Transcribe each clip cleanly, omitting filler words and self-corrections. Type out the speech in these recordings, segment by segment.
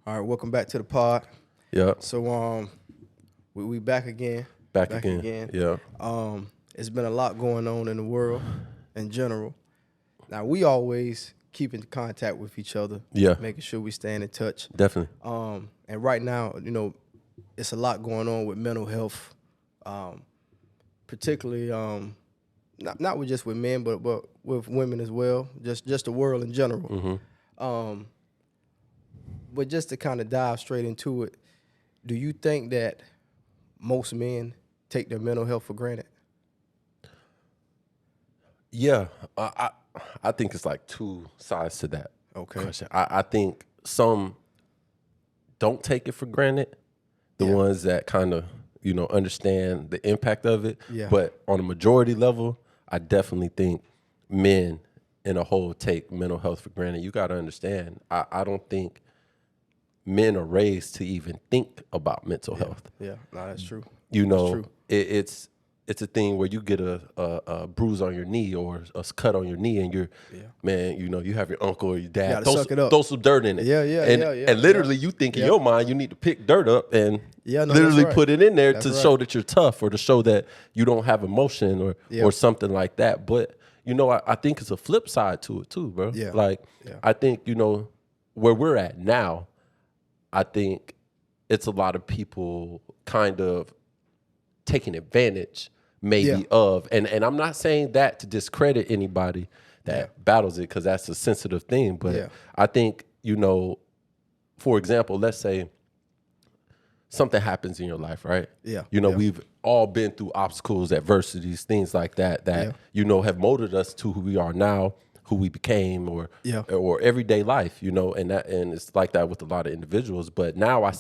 All right, welcome back to the pod. Yeah. So we back again. Back again. Yeah. It's been a lot going on in the world in general. Now we always keep in contact with each other. Yeah. Making sure we stay in touch. Definitely. And right now, it's a lot going on with mental health. Particularly not with just with men, but with women as well. Just the world in general. Mm-hmm. But just to kind of dive straight into it, do you think that most men take their mental health for granted? Yeah. I think it's like two sides to that question. I think some don't take it for granted. The ones that kind of, understand the impact of it. Yeah. But on a majority level, I definitely think men in a whole take mental health for granted. You got to understand, I don't think men are raised to even think about mental health. Yeah, no, that's true. That's true. It's a thing where you get a bruise on your knee or a cut on your knee, and you have your uncle or your dad throw some dirt in it. And literally, you think in your mind you need to pick dirt up and literally put it in there to show that you're tough or to show that you don't have emotion or something like that. But I think it's a flip side to it too, bro. I think where we're at now, I think it's a lot of people kind of taking advantage maybe of, and I'm not saying that to discredit anybody that battles it, because that's a sensitive thing. But I think, for example, let's say something happens in your life, right? We've all been through obstacles, adversities, things like that have molded us to who we are now, who we became, or everyday life, and it's like that with a lot of individuals. But now I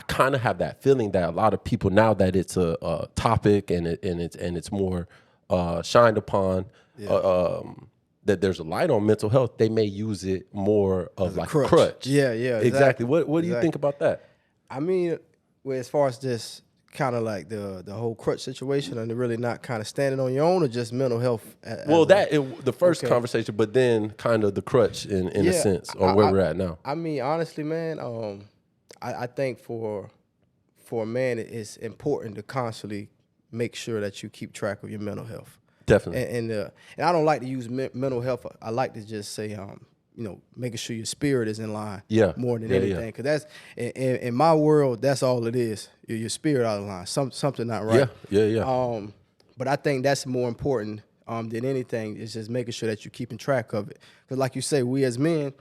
kind of have that feeling that a lot of people, now that it's a topic and it's more shined upon, that there's a light on mental health, they may use it more of like a crutch. Yeah, exactly. What do you think about that? I mean, as far as this kind of like the whole crutch situation, and really not kind of standing on your own, or just mental health? The first conversation, but then kind of the crutch in a sense on where we're at now. I mean, honestly, man, I think for a man, it's important to constantly make sure that you keep track of your mental health. Definitely. And I don't like to use mental health. I like to just say, making sure your spirit is in line more than anything. Because that's, in my world, that's all it is. Your spirit out of line. Something not right. Yeah. But I think that's more important than anything, is just making sure that you're keeping track of it. Because like you say, we as men,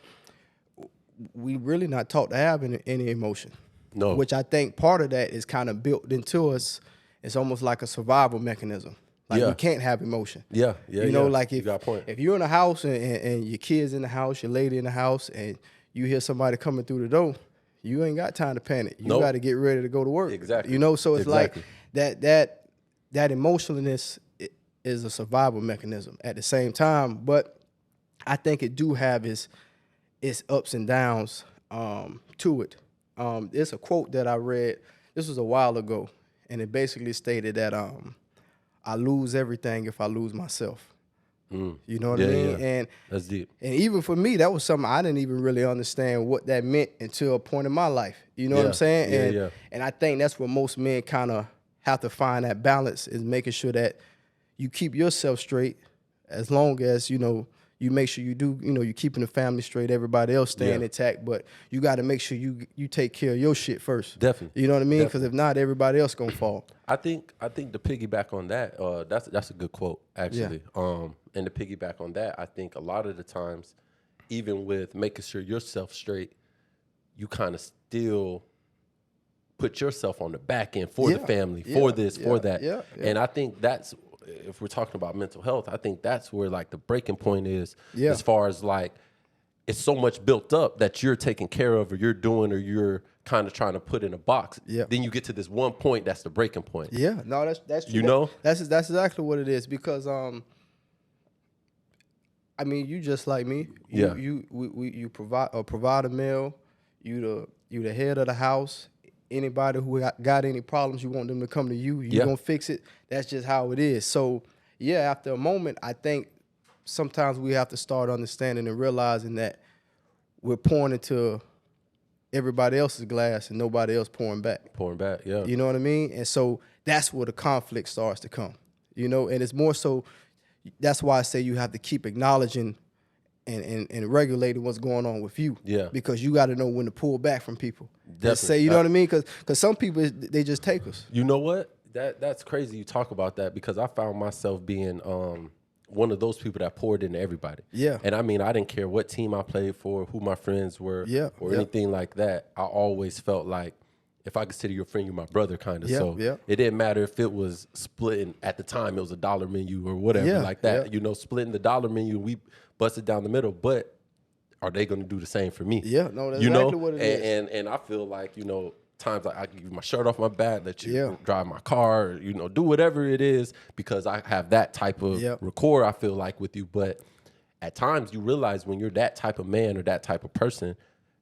we really not taught to have any emotion. No. Which I think part of that is kind of built into us. It's almost like a survival mechanism. Like we can't have emotion. Like if you're in a house and your kid's in the house, your lady in the house, and you hear somebody coming through the door, you ain't got time to panic. You got to get ready to go to work. Exactly. So it's like that emotionalness is a survival mechanism at the same time. But I think it do have its ups and downs to it. There's a quote that I read. This was a while ago, and it basically stated that I lose everything if I lose myself. You know what I mean? Yeah. And that's deep. And even for me, that was something I didn't even really understand what that meant until a point in my life. You know what I'm saying? And I think that's where most men kind of have to find that balance, is making sure that you keep yourself straight, as long as, you make sure you do, you're keeping the family straight, everybody else staying intact, but you got to make sure you take care of your shit first. Definitely. You know what I mean? Because if not, everybody else gonna fall. I think to piggyback on that, that's a good quote, actually. And to piggyback on that, I think a lot of the times, even with making sure yourself straight, you kind of still put yourself on the back end for the family, for this, for that. And I think that's, if we're talking about mental health, I think that's where like the breaking point is, as far as like, it's so much built up that you're taking care of, or you're doing, or you're kind of trying to put in a box. Then you get to this one point, that's the breaking point. No, that's true. That's exactly what it is, because I mean, you just like me. You provide a meal. You the head of the house. Anybody who got any problems, you want them to come to you. You gonna fix it. That's just how it is. So after a moment, I think sometimes we have to start understanding and realizing that we're pouring into everybody else's glass and nobody else pouring back. Pouring back, yeah. You know what I mean? And so that's where the conflict starts to come. You know, and it's more so, that's why I say you have to keep acknowledging and regulating what's going on with you. Yeah. Because you got to know when to pull back from people. Definitely. Say, you know what I mean? Because some people, they just take us. You know what? That's crazy you talk about that, because I found myself being one of those people that poured into everybody. Yeah. And I mean, I didn't care what team I played for, who my friends were, or anything like that. I always felt like, if I consider you a friend, you're my brother, kind of. So it didn't matter if it was splitting, at the time it was a dollar menu or whatever like that. You know, splitting the dollar menu, we busted down the middle. But are they going to do the same for me? Yeah, no, that's exactly what it is. And I feel like, you know, times like I can give you my shirt off my back, let you drive my car, you know, do whatever it is, because I have that type of rapport, I feel like, with you. But at times you realize when you're that type of man or that type of person,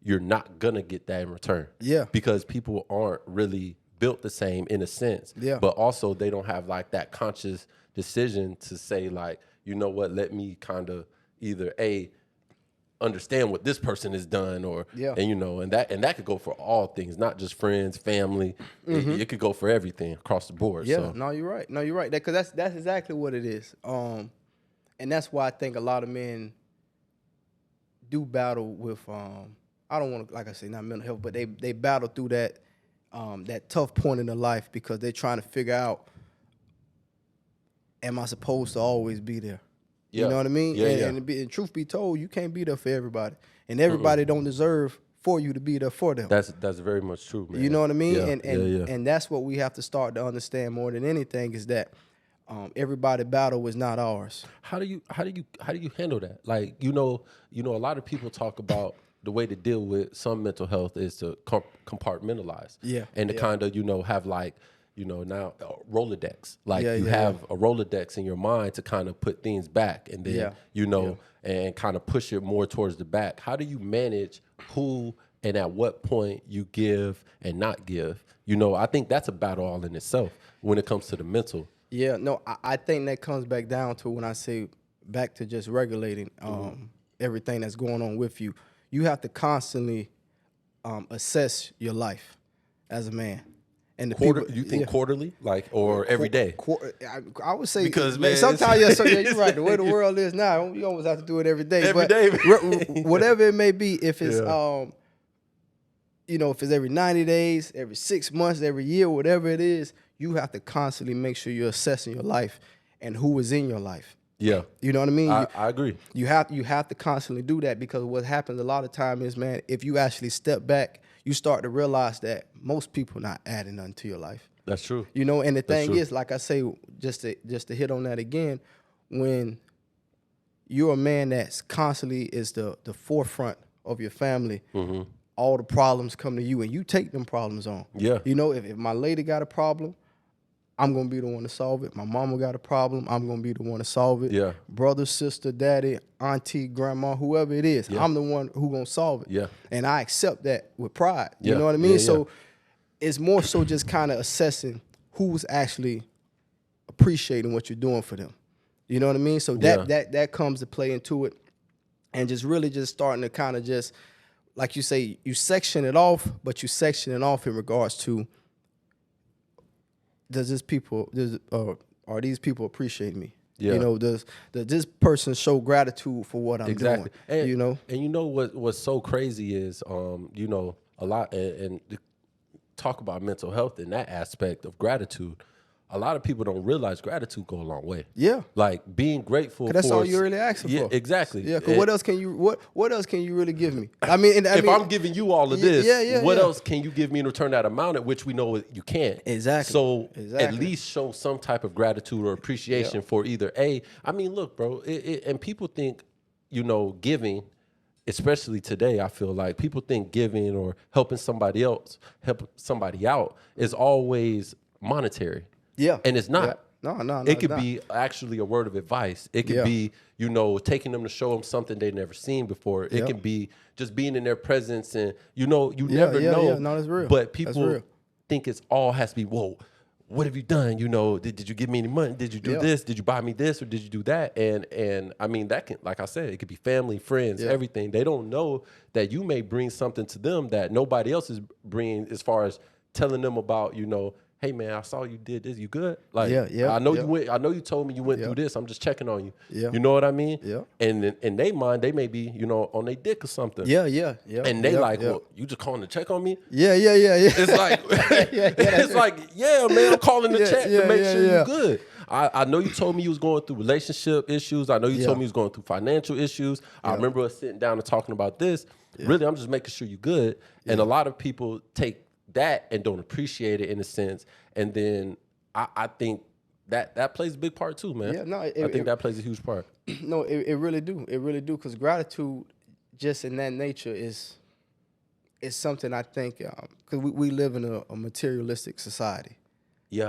you're not going to get that in return. Yeah. Because people aren't really built the same in a sense. Yeah. But also they don't have like that conscious decision to say like, you know what, let me kind of either understand what this person has done, or and you know, and that could go for all things, not just friends, family. It could go for everything across the board. Yeah, so. no, you're right. No, you're right. Because that's exactly what it is. And that's why I think a lot of men do battle with I don't want to, like I say, not mental health, but they battle through that that tough point in their life, because they're trying to figure out, am I supposed to always be there? You know what I mean? And truth be told, you can't be there for everybody, and everybody don't deserve for you to be there for them. That's very much true, man. You know what I mean? And that's what we have to start to understand more than anything, is that everybody battle is not ours. How do you handle that? Like, you know, a lot of people talk about the way to deal with some mental health is to compartmentalize. Yeah. And to kind of, you know, have like, you know, now Rolodex. Like you have a Rolodex in your mind to kind of put things back, and then, you know, and kind of push it more towards the back. How do you manage who and at what point you give and not give? You know, I think that's a battle all in itself when it comes to the mental. Yeah, no, I think that comes back down to when I say back to just regulating everything that's going on with you. You have to constantly assess your life as a man. And the people, you think quarterly, like, or every day? I would say, because man, sometimes you're right. The way the world is now, you almost have to do it every day. Every day, whatever it may be. If it's you know, if it's every 90 days, every 6 months, every year, whatever it is, you have to constantly make sure you're assessing your life and who is in your life. Yeah, you know what I mean. I agree. You have to constantly do that, because what happens a lot of time is, man, if you actually step back, you start to realize that most people not adding nothing to your life. That's true. You know, and the thing is, like I say, just to hit on that again, when you're a man that's constantly is the forefront of your family, all the problems come to you, and you take them problems on. Yeah. You know, if my lady got a problem, I'm going to be the one to solve it. My mama got a problem, I'm going to be the one to solve it. Yeah. Brother, sister, daddy, auntie, grandma, whoever it is, I'm the one who going to solve it. Yeah. And I accept that with pride. You know what I mean? So it's more so just kind of assessing who's actually appreciating what you're doing for them. You know what I mean? So that comes to play into it, and just really just starting to kind of just, like you say, you section it off, but you section it off in regards to, are these people appreciating me? Yeah. You know, does this person show gratitude for what I'm doing? And, you know, and you know what's so crazy is, you know, a lot and talk about mental health in that aspect of gratitude. A lot of people don't realize gratitude go a long way. Yeah, like being grateful. That's all you're really asking for. Exactly. Yeah, because what else can you really give me? I mean, if I'm giving you all of this, what else can you give me in return that amount, at which we know you can't? Exactly. So at least show some type of gratitude or appreciation for either A. I mean, look, bro, and people think, you know, giving, especially today, I feel like people think giving or helping somebody out is always monetary. Yeah. And it's not. Yeah. No. It could be actually a word of advice. It could be, you know, taking them to show them something they've never seen before. It can be just being in their presence, and, you know, you never know. Yeah. No, that's real. But people think it's all has to be, whoa, what have you done? You know, did you give me any money? Did you do this? Did you buy me this or did you do that? And I mean, that can, like I said, it could be family, friends, everything. They don't know that you may bring something to them that nobody else is bringing, as far as telling them about, you know, hey man, I saw you did this. You good? Like, I know you went. I know you told me you went through this. I'm just checking on you. You know what I mean? And in their mind, they may be, you know, on their dick or something. And they like, well, you just calling to check on me? It's like, it's like, yeah, man, I'm calling to check to make sure you're good. I know you told me you was going through relationship issues. I know you told me you was going through financial issues. I remember us sitting down and talking about this. Really, I'm just making sure you're good. And a lot of people take that and don't appreciate it in a sense, and then I think that plays a big part too, man. I think that plays a huge part. No, it really do. It really do, because gratitude, just in that nature, is something I think, because we live in a materialistic society.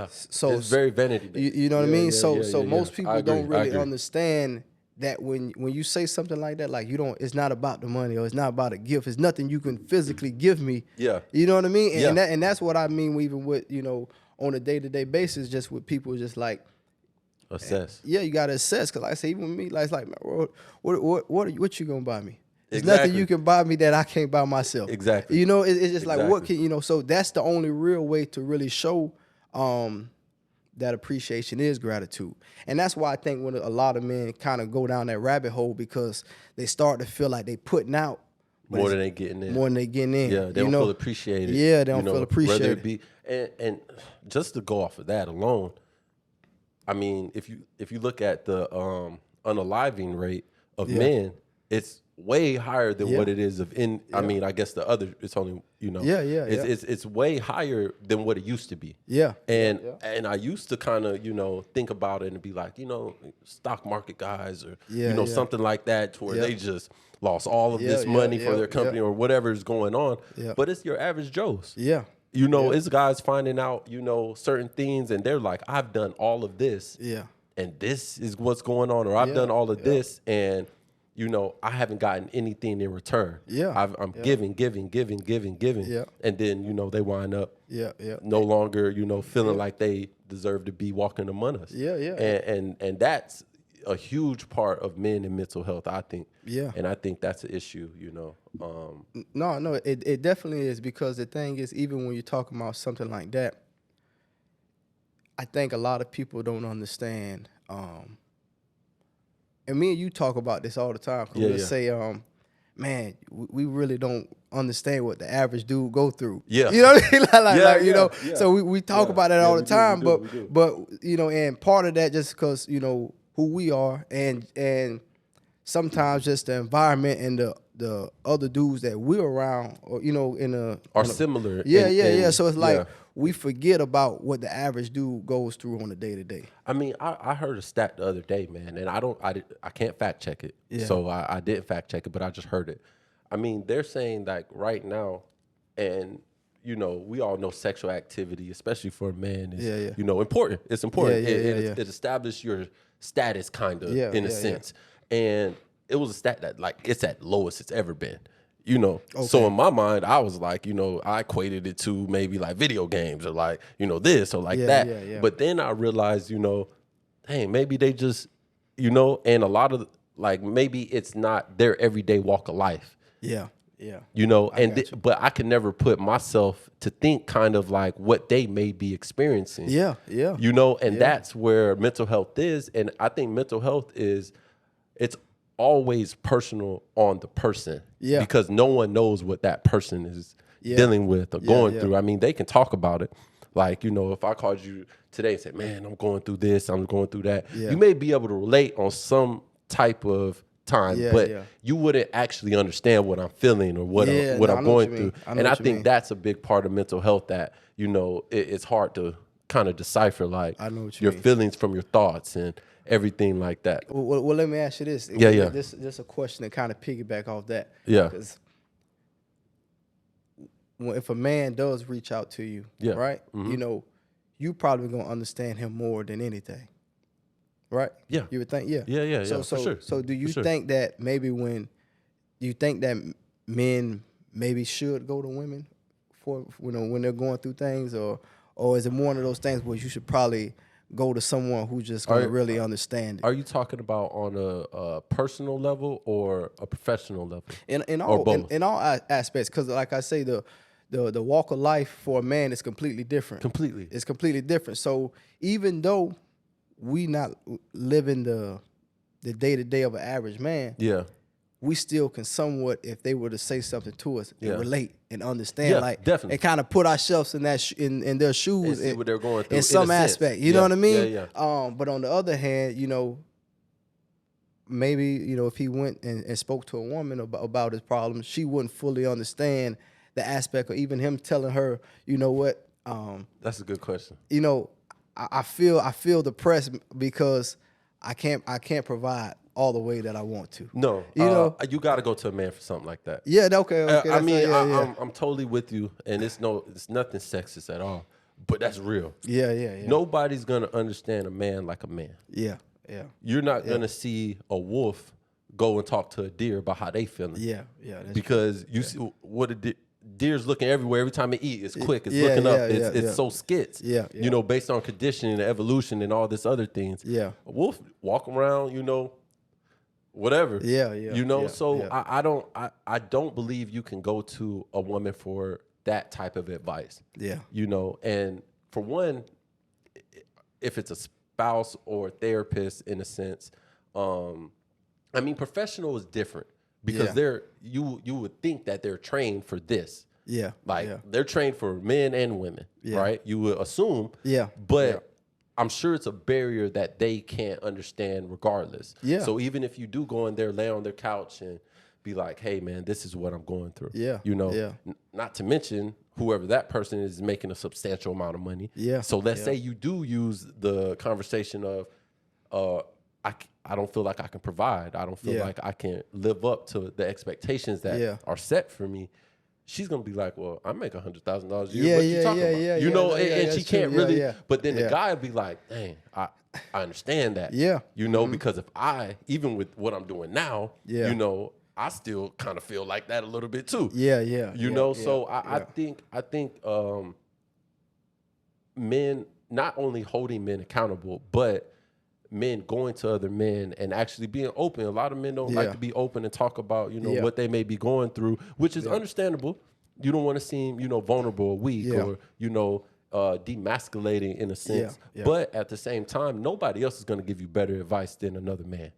So it's very vanity based. You know what I mean? So most people don't really understand that when you say something like that, like, it's not about the money, or it's not about a gift. It's nothing you can physically give me. You know what I mean? And that's what I mean, even with, you know, on a day-to-day basis, just with people, just like assess. You gotta assess. Cause like I say, even with me, like, it's like, man, what you gonna buy me? There's nothing you can buy me that I can't buy myself. You know, it's just like, what can, you know? So that's the only real way to really show that appreciation is gratitude. And that's why I think when a lot of men kind of go down that rabbit hole, because they start to feel like they putting out more than they getting in. Yeah, they don't feel appreciated. Yeah, they don't feel appreciated. Whether it be, and just to go off of that alone, I mean, if you look at the unaliving rate of men, it's way higher than what it is of I mean, I guess the other, it's only, you know, it's way higher than what it used to be. And I used to kind of, you know, think about it and be like, you know, stock market guys, or you know, something like that, to where they just lost all of this money for their company or whatever is going on. But it's your average Joes. You know, it's guys finding out, you know, certain things, and they're like, I've done all of this, and this is what's going on, or I've done all of this, and you know, I haven't gotten anything in return. I'm giving. And then, you know, they wind up no longer, you know, feeling like they deserve to be walking among us. And that's a huge part of men and mental health, I think. And I think that's an issue, you know. No, it definitely is, because the thing is, even when you're talking about something like that, I think a lot of people don't understand. And me and you talk about this all the time. We'll say, man, we really don't understand what the average dude go through. You know what I mean? You know, so we talk about that all the time. But you know, and part of that just because, you know, who we are, and sometimes just the environment and the other dudes that we're around, or, you know, are similar. So it's like, we forget about what the average dude goes through on a day-to-day. I mean, I heard a stat the other day, man, and I can't fact check it. So I didn't fact check it, but I just heard it. I mean, they're saying, like, right now, and, you know, we all know sexual activity, especially for a man, is, you know, important. It's important. It establishes your status, kind of, in a sense. And it was a stat that, like, it's at lowest it's ever been. You know, so in my mind, I was like, you know, I equated it to maybe like video games, or like, you know, this or like that. But then I realized, you know, hey, maybe they just, you know, and a lot of, like, maybe it's not their everyday walk of life. You know, but I can never put myself to think kind of like what they may be experiencing. You know, and that's where mental health is. And I think mental health is, it's always personal on the person, because no one knows what that person is dealing with or going through. I mean, they can talk about it. Like, you know, if I called you today and said, man, I'm going through this, I'm going through that, you may be able to relate on some type of time, but you wouldn't actually understand what I'm feeling or what I'm going through. And I think that's a big part of mental health, that, you know, it's hard to kind of decipher, like, your feelings from your thoughts and everything like that. Well, let me ask you this. This is a question that kind of piggyback off that. Because if a man does reach out to you, right, you know, you probably gonna understand him more than anything, right? You would think, So for sure. So do you think that maybe do you think that men maybe should go to women for, you know, when they're going through things, or or is it one of those things where you should probably go to someone who's just going to really understand it? Are you talking about on a personal level or a professional level? In all aspects, because like I say, the walk of life for a man is completely different. Completely, it's completely different. So even though we not living the day-to-day of an average man, we still can somewhat, if they were to say something to us, and relate and understand, like definitely, and kind of put ourselves in that in their shoes and see what they're going through in some aspect. You know what I mean? Yeah. But on the other hand, maybe if he went and spoke to a woman about his problems, she wouldn't fully understand the aspect, or even him telling her, you know what? That's a good question. I feel depressed because I can't provide all the way that I want to. No, you got to go to a man for something like that. Yeah, okay. I mean, I'm totally with you, and it's nothing sexist at all, but that's real. Yeah. Nobody's gonna understand a man like a man. Yeah. You're not gonna see a wolf go and talk to a deer about how they feeling. Yeah. Because you see what a deer's looking everywhere. Every time it eat, it's quick. It's looking up. It's so skits. Yeah. Based on conditioning and evolution and all this other things. Yeah. A wolf walk around, whatever. Yeah. So I don't believe you can go to a woman for that type of advice. Yeah. And for one, if it's a spouse or a therapist in a sense, I mean, professional is different. Because you would think that they're trained for this. Yeah. They're trained for men and women, right? You would assume. Yeah. But I'm sure it's a barrier that they can't understand regardless. Yeah. So even if you do go in there, lay on their couch and be like, hey, man, this is what I'm going through. Yeah. Not to mention whoever that person is making a substantial amount of money. Yeah. So let's say you do use the conversation of, I don't feel like I can provide. I don't feel like I can live up to the expectations that are set for me. She's gonna be like, "Well, I make $100,000 a year. What you talking about?" And she can't really. But then the guy would be like, "Dang, I understand that." Because if even with what I'm doing now, I still kind of feel like that a little bit too. So I think men not only holding men accountable, but men going to other men and actually being open. A lot of men don't like to be open and talk about, what they may be going through, which is understandable. You don't want to seem, vulnerable or weak or, demasculating in a sense. But at the same time, nobody else is going to give you better advice than another man.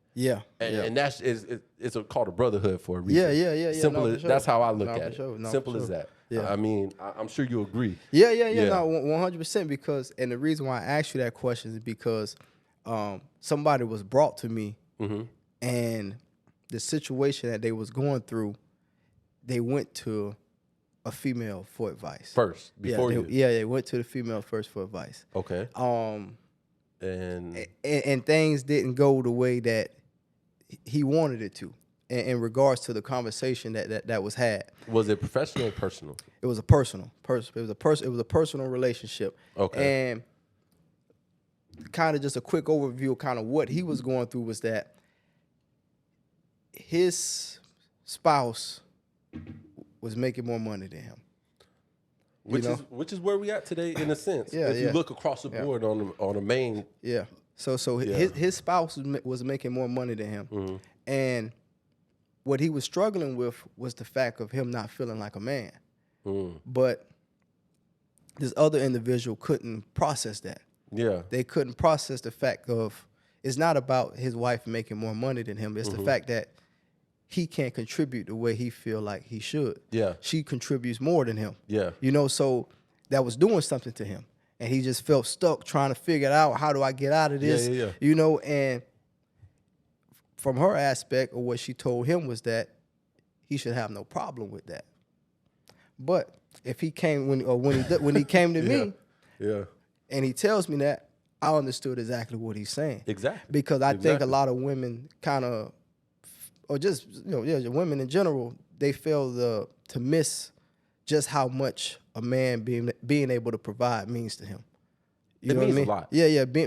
And that's it's called a brotherhood for a reason. Simple as that's how I look at it. Simple as that. I mean, I'm sure you agree. No, 100%. Because, and the reason why I asked you that question is because somebody was brought to me, and the situation that they was going through, they went to a female for advice first before you. They went to the female first for advice. Okay. And things didn't go the way that he wanted it to, in regards to the conversation that was had. Was it professional or personal? It was a personal. It was a personal relationship. Okay. And kind of just a quick overview of kind of what he was going through was that his spouse was making more money than him. Which is where we at today in a sense. If you look across the board on the main. So his spouse was making more money than him. And what he was struggling with was the fact of him not feeling like a man. But this other individual couldn't process that. They couldn't process the fact of, it's not about his wife making more money than him. It's the fact that he can't contribute the way he feel like he should. She contributes more than him. So that was doing something to him. And he just felt stuck trying to figure out, how do I get out of this? And from her aspect, or what she told him, was that he should have no problem with that. But if he came when he came to me, and he tells me that, I understood exactly what he's saying. Exactly. Because I think a lot of women kind of, or just women in general, they fail to miss just how much a man being able to provide means to him. You know what I mean? A lot.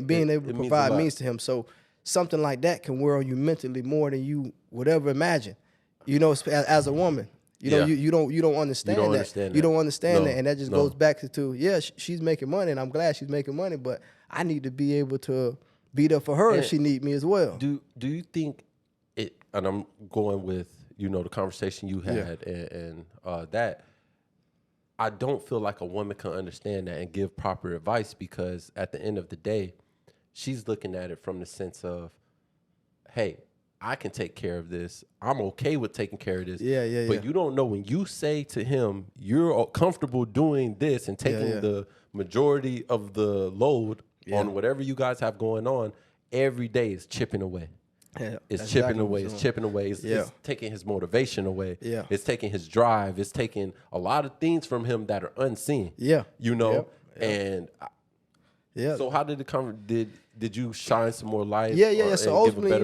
Being able to provide means to him. So something like that can wear on you mentally more than you would ever imagine. As a woman, You know, you don't understand that. You don't understand that, and that just goes back to she's making money, and I'm glad she's making money, but I need to be able to be there for her if she need me as well. Do you think it? And I'm going with the conversation you had and that. I don't feel like a woman can understand that and give proper advice, because at the end of the day, she's looking at it from the sense of, hey, I can take care of this. I'm okay with taking care of this. But you don't know, when you say to him, you're comfortable doing this and taking the majority of the load on whatever you guys have going on, every day is chipping away. It's chipping away. It's chipping away. It's taking his motivation away. It's taking his drive. It's taking a lot of things from him that are unseen. And so how did it come? Did you shine some more light? So ultimately,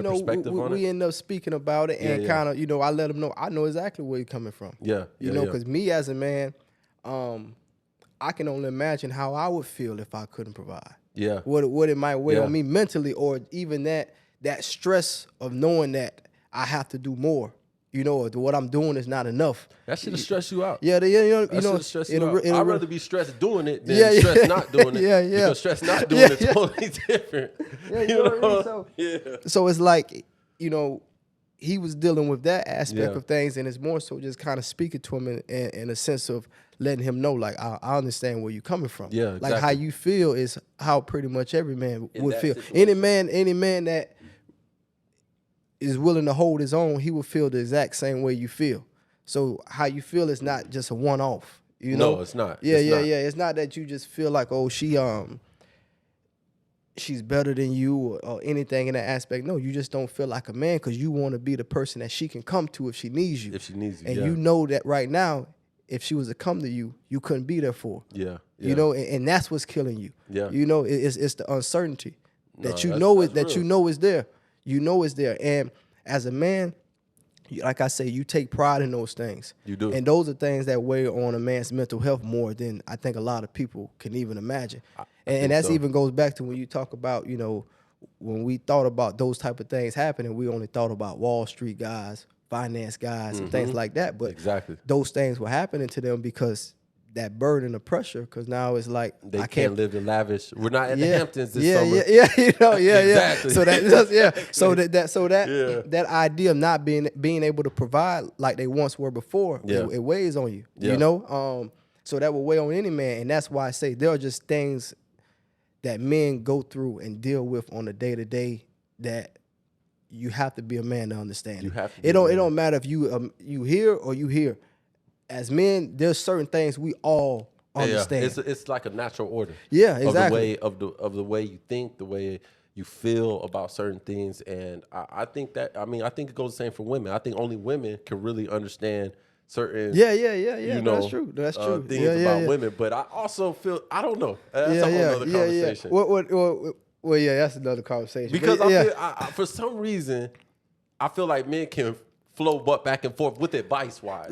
we end up speaking about it and kind of, I let him know I know exactly where you're coming from. Because me as a man, I can only imagine how I would feel if I couldn't provide. What it might weigh on me mentally, or even that stress of knowing that I have to do more, or what I'm doing is not enough. That should stress you out. Stress you out. I'd rather be stressed doing it than stress not doing it. Because stress not doing it is totally different. So it's like, he was dealing with that aspect of things, and it's more so just kind of speaking to him in a sense of letting him know, like, I understand where you're coming from. Exactly. Like, how you feel is how pretty much every man would feel. Any man that is willing to hold his own, he will feel the exact same way you feel. So how you feel is not just a one-off. No, it's not. It's not that you just feel like, oh, she's better than you or anything in that aspect. No, you just don't feel like a man because you want to be the person that she can come to if she needs you. And you know that right now, if she was to come to you, you couldn't be there for her. And that's what's killing you. It's the uncertainty that you know is there. You know it's there. And as a man, like I say, you take pride in those things. You do. And those are things that weigh on a man's mental health more than I think a lot of people can even imagine. And that even goes back to when you talk about, when we thought about those type of things happening, we only thought about Wall Street guys, finance guys, and things like that. But those things were happening to them because that burden of pressure, because now it's like they can't live in lavish. We're not at the Hamptons this summer. Exactly. So that idea of not being able to provide like they once were before, it weighs on you. So that will weigh on any man, and that's why I say there are just things that men go through and deal with on a day-to-day that you have to be a man to understand. It don't matter if you here or you here. As men, there's certain things we all understand. It's like a natural order. Exactly. Of the way you think, the way you feel about certain things, and I think that I think it goes the same for women. I think only women can really understand certain That's true. Things about women. But I also feel I don't know. That's a whole other conversation. Well, that's another conversation. Because I feel, for some reason, I feel like men can flow back and forth with advice wise. A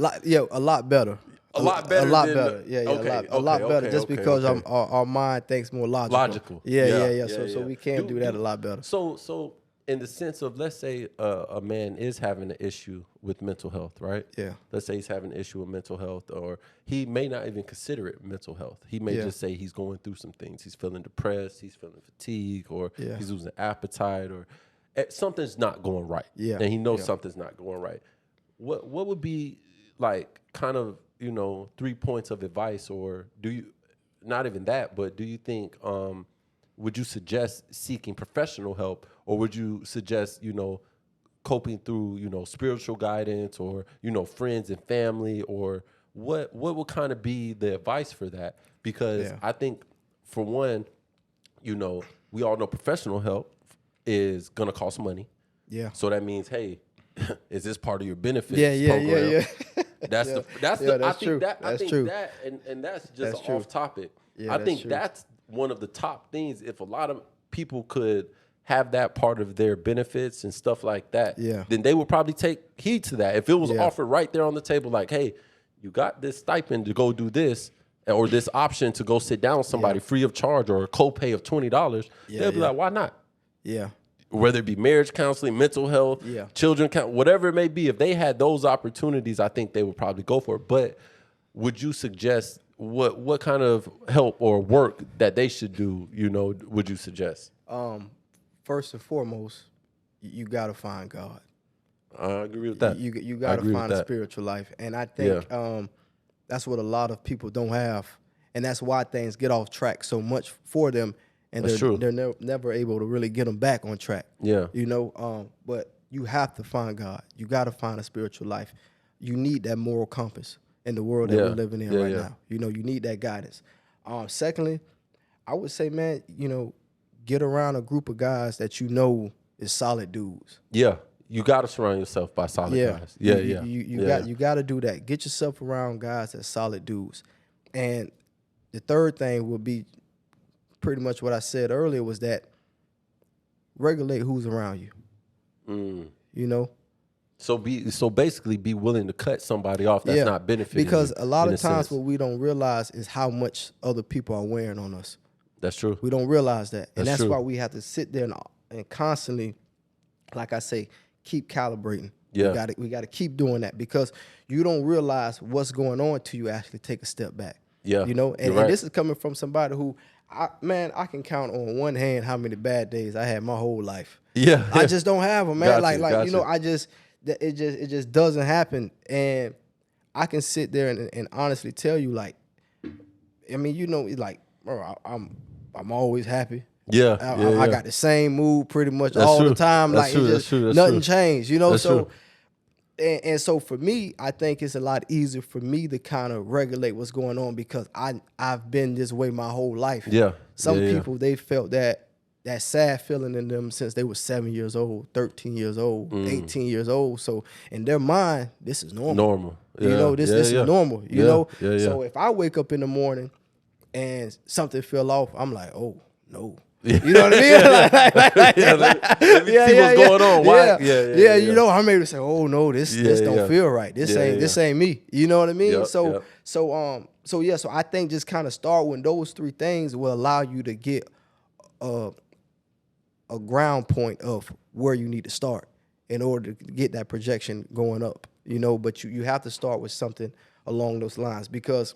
lot better. A lot better. A lot better. Just because our mind thinks more logical. So we can do that a lot better. So in the sense of, let's say a man is having an issue with mental health, right? Let's say he's having an issue with mental health, or he may not even consider it mental health. He may just say he's going through some things. He's feeling depressed. He's feeling fatigue, or he's losing appetite, or something's not going right. And he knows something's not going right. What would be like kind of, 3 points of advice, or do you, not even that, but do you think, would you suggest seeking professional help, or would you suggest, coping through, spiritual guidance, or, friends and family, or what would kind of be the advice for that? Because I think, for one, we all know professional help is going to cost money. So that means, hey, is this part of your benefits program? That's true. And that's just off topic. I think that's one of the top things. If a lot of people could have that part of their benefits and stuff like that, then they would probably take heed to that. If it was offered right there on the table, like, hey, you got this stipend to go do this, or this option to go sit down with somebody free of charge, or a copay of $20, they'll be like, why not? whether it be marriage counseling, mental health, children, whatever it may be, if they had those opportunities, I think they would probably go for it. But would you suggest what kind of help or work that they should do, would you suggest? First and foremost, you got to find God. I agree with that. You got to find a spiritual life. And I think that's what a lot of people don't have. And that's why things get off track so much for them. And they're never able to really get them back on track. Yeah. But you have to find God. You got to find a spiritual life. You need that moral compass in the world that we're living in right now. You need that guidance. Secondly, I would say, man, get around a group of guys that is solid dudes. Yeah. You got to surround yourself by solid guys. You got to do that. Get yourself around guys that's solid dudes. And the third thing would be pretty much what I said earlier, was that regulate who's around you. So basically be willing to cut somebody off that's not benefiting you. Because a lot of times what we don't realize is how much other people are wearing on us. That's true. We don't realize that. And that's why we have to sit there and constantly, like I say, keep calibrating. Yeah. We got to keep doing that, because you don't realize what's going on till you actually take a step back. Yeah. And this is coming from somebody who, I can count on one hand how many bad days I had my whole life. Yeah. I just don't have them, man. It just doesn't happen. And I can sit there and honestly tell you, bro, I'm always happy. Yeah. I got the same mood pretty much the time. Nothing changed, And so for me, I think it's a lot easier for me to kind of regulate what's going on, because I've been this way my whole life. Yeah. Some people, they felt that sad feeling in them since they were 7 years old, 13 years old, 18 years old. So in their mind, this is normal. Yeah. This is normal, So if I wake up in the morning and something fell off, I'm like, oh, no. You know what I mean? Let me see what's going on. Why? I'm able to say, oh no, this don't feel right. This ain't me. You know what I mean? So I think just kind of start with those three things will allow you to get a ground point of where you need to start in order to get that projection going up. But you have to start with something along those lines, because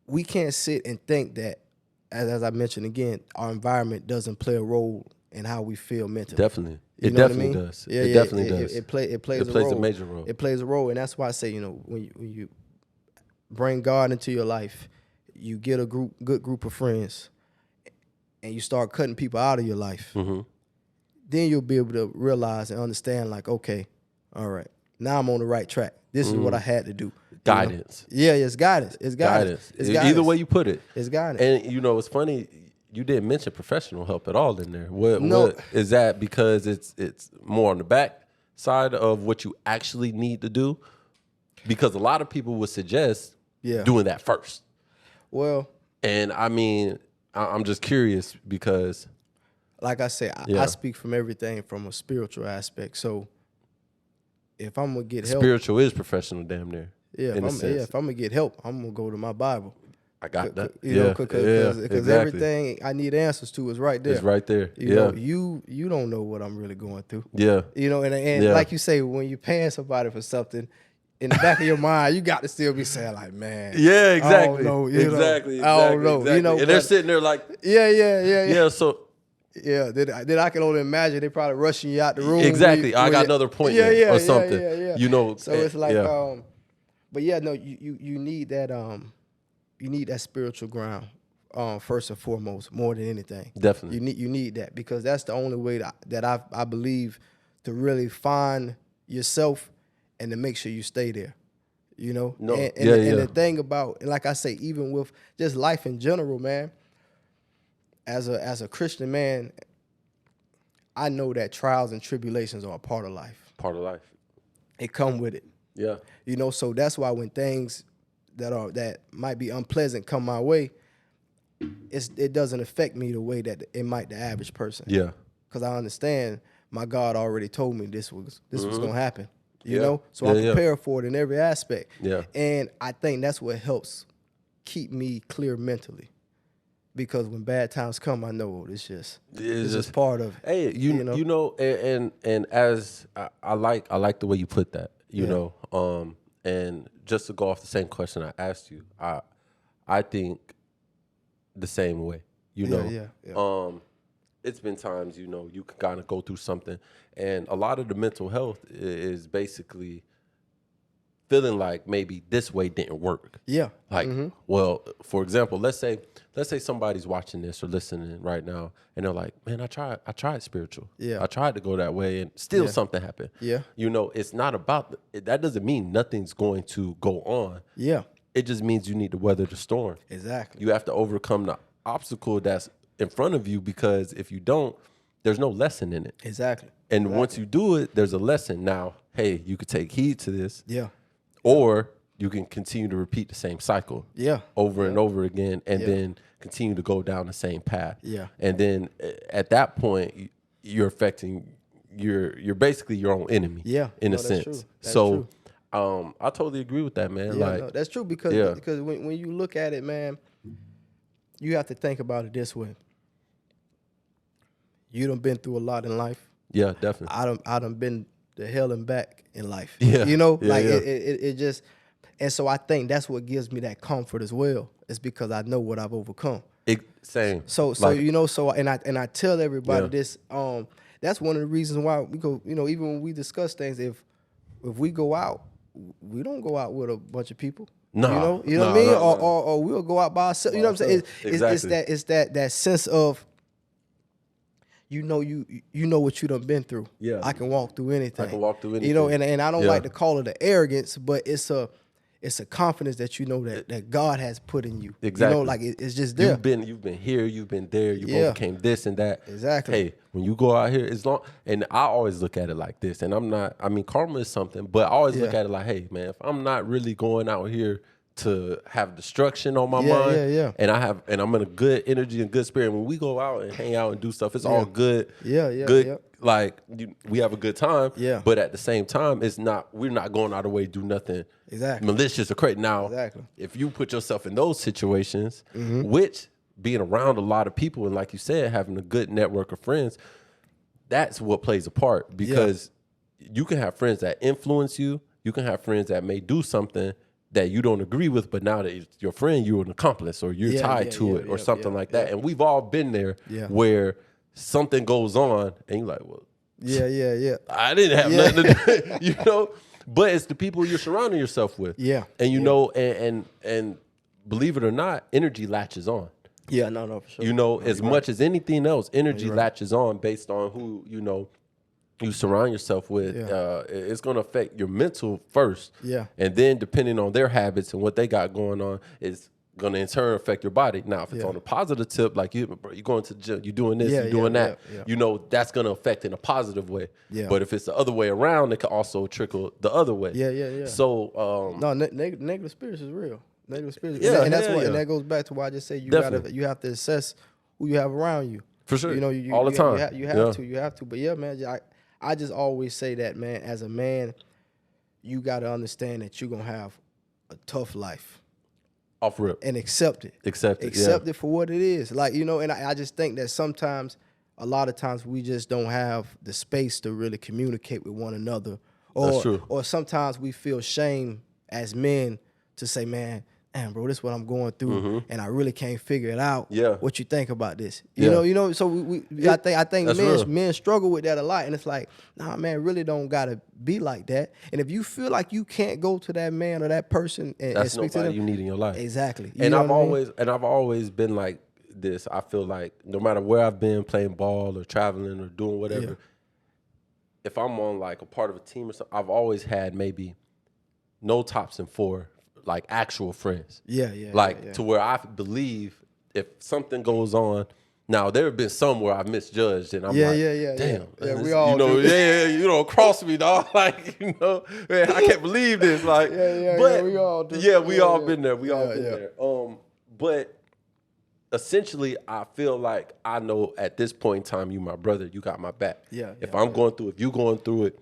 we can't sit and think that, as I mentioned again, our environment doesn't play a role in how we feel mentally. Definitely. It definitely does. It definitely does. It plays a major role. It plays a role. And that's why I say, when you bring God into your life, you get a good group of friends, and you start cutting people out of your life, then you'll be able to realize and understand, like, okay, all right, now I'm on the right track. This is what I had to do. Guidance. Yeah, it's guidance. It's guidance. Either way you put it. It's guidance. And it's funny, you didn't mention professional help at all in there. What is that? Because it's more on the back side of what you actually need to do? Because a lot of people would suggest doing that first. Well, and I mean, I'm just curious because, like I say, I speak from everything from a spiritual aspect. So if I'm gonna get help, spiritual is professional, damn near. Yeah, if I'm gonna get help, I'm gonna go to my Bible. I got that. Because everything I need answers to is right there. It's right there. You don't know what I'm really going through. Yeah. And like you say, when you're paying somebody for something, in the back of your mind, you got to still be saying, like, man. Yeah, exactly. I don't know. Exactly. I don't know. Exactly. And they're sitting there like. Yeah. So. Yeah, then I can only imagine they probably rushing you out the room. Exactly. I got another appointment or something. Yeah. So it's like, but you need that spiritual ground, first and foremost, more than anything. Definitely. You need that, because that's the only way that I believe to really find yourself and to make sure you stay there. And the thing about, and like I say, even with just life in general, man, as a Christian man, I know that trials and tribulations are a part of life. Part of life. It come with it. Yeah. So that's why when things that might be unpleasant come my way, it doesn't affect me the way that it might the average person. Yeah. Because I understand my God already told me this was gonna happen. So I'm prepared for it in every aspect. Yeah. And I think that's what helps keep me clear mentally. because when bad times come, I know it's just part of it. Hey, you know, and as I like the way you put that, you know, and just to go off the same question I asked you, I think the same way, you know. It's been times, you know, you can kind of go through something, and a lot of the mental health is basically feeling like maybe this way didn't work. Yeah. Like, well, for example, let's say somebody's watching this or listening right now, and they're like, man, I tried spiritual. Yeah. I tried to go that way, and still something happened. Yeah. You know, it's not about, that doesn't mean nothing's going to go on. Yeah. It just means you need to weather the storm. Exactly. You have to overcome the obstacle that's in front of you, because if you don't, there's no lesson in it. Exactly. And once you do it, there's a lesson. Now, hey, you could take heed to this. Yeah. Or you can continue to repeat the same cycle. Yeah. Over and over again, and then continue to go down the same path. Yeah. And then at that point, you're affecting you're basically your own enemy. Yeah. In a that's sense. true. That's so true. I totally agree with that, man. Yeah, like, no, that's true because when you look at it, man, you have to think about it this way. You done been through a lot in life. Yeah, definitely. I done been to hell and back in life. Yeah. You know, Yeah, it just, and so I think that's what gives me that comfort as well. It's because I know what I've overcome. Same. So like, you know, and I tell everybody this. That's one of the reasons why we go. You know, even when we discuss things, if we go out, we don't go out with a bunch of people. No, you know what I mean, or we'll go out by ourselves. You know what I'm saying? It's that sense of, you know what you done been through. Yeah, I can walk through anything. You know, and I don't like to call it the arrogance, but it's a confidence that you know that God has put in you. Exactly. You know, like it's just there. You've been here, you've been there, you overcame this and that. Exactly. Hey, when you go out here, and I always look at it like this, and karma is something, but I always look at it like, hey, man, if I'm not really going out here to have destruction on my mind, and I'm in a good energy and good spirit, when we go out and hang out and do stuff, it's all good. Like, we have a good time. Yeah. But at the same time, we're not going out of the way to do nothing malicious or crazy. Now, if you put yourself in those situations, which being around a lot of people, and like you said, having a good network of friends, that's what plays a part, because you can have friends that influence you. You can have friends that may do something that you don't agree with, but now that it's your friend, you're an accomplice, or you're tied to it, or something like that. And we've all been there where something goes on and you're like, well, I didn't have nothing to do, you know. But it's the people you're surrounding yourself with. Yeah. And you know, and believe it or not, energy latches on. Yeah, no, for sure. You know, as much as anything else, energy latches on based on who, you know, you surround yourself with. It's going to affect your mental first. Yeah. And then depending on their habits and what they got going on, it's going to in turn affect your body. Now, if it's on a positive tip, like you're going to the gym, you're doing this, you're doing that, you know, that's going to affect in a positive way. Yeah. But if it's the other way around, it can also trickle the other way. Yeah. So, no, negative spirits is real. Negative spirits. Yeah. And that's what, and that goes back to why I just say you have to assess who you have around you. For sure. You know, all the time. You have to. But yeah, man, I just always say that, man, as a man, you got to understand that you're going to have a tough life. Off rip. And accept it. Accept it for what it is. Like, you know, and I just think that sometimes, a lot of times, we just don't have the space to really communicate with one another. That's true. Or sometimes we feel shame as men to say, man, damn, bro, this is what I'm going through, and I really can't figure it out. Yeah. What you think about this? You know. So I think men struggle with that a lot, and it's like, nah, man, really don't gotta be like that. And if you feel like you can't go to that man or that person and speak to them, you need in your life. Exactly. And I've always been like this. I feel like no matter where I've been playing ball or traveling or doing whatever, if I'm on like a part of a team or something, I've always had maybe no tops and 4. Like actual friends. To where I believe if something goes on, now there have been some where I misjudged and I'm damn. Yeah, we all you don't cross me, dog. Like, you know, man, I can't believe this. Like, but we all do. Yeah, we all been there. We all been there. But essentially, I feel like I know at this point in time, you my brother, you got my back. If I'm going through, if you going through it,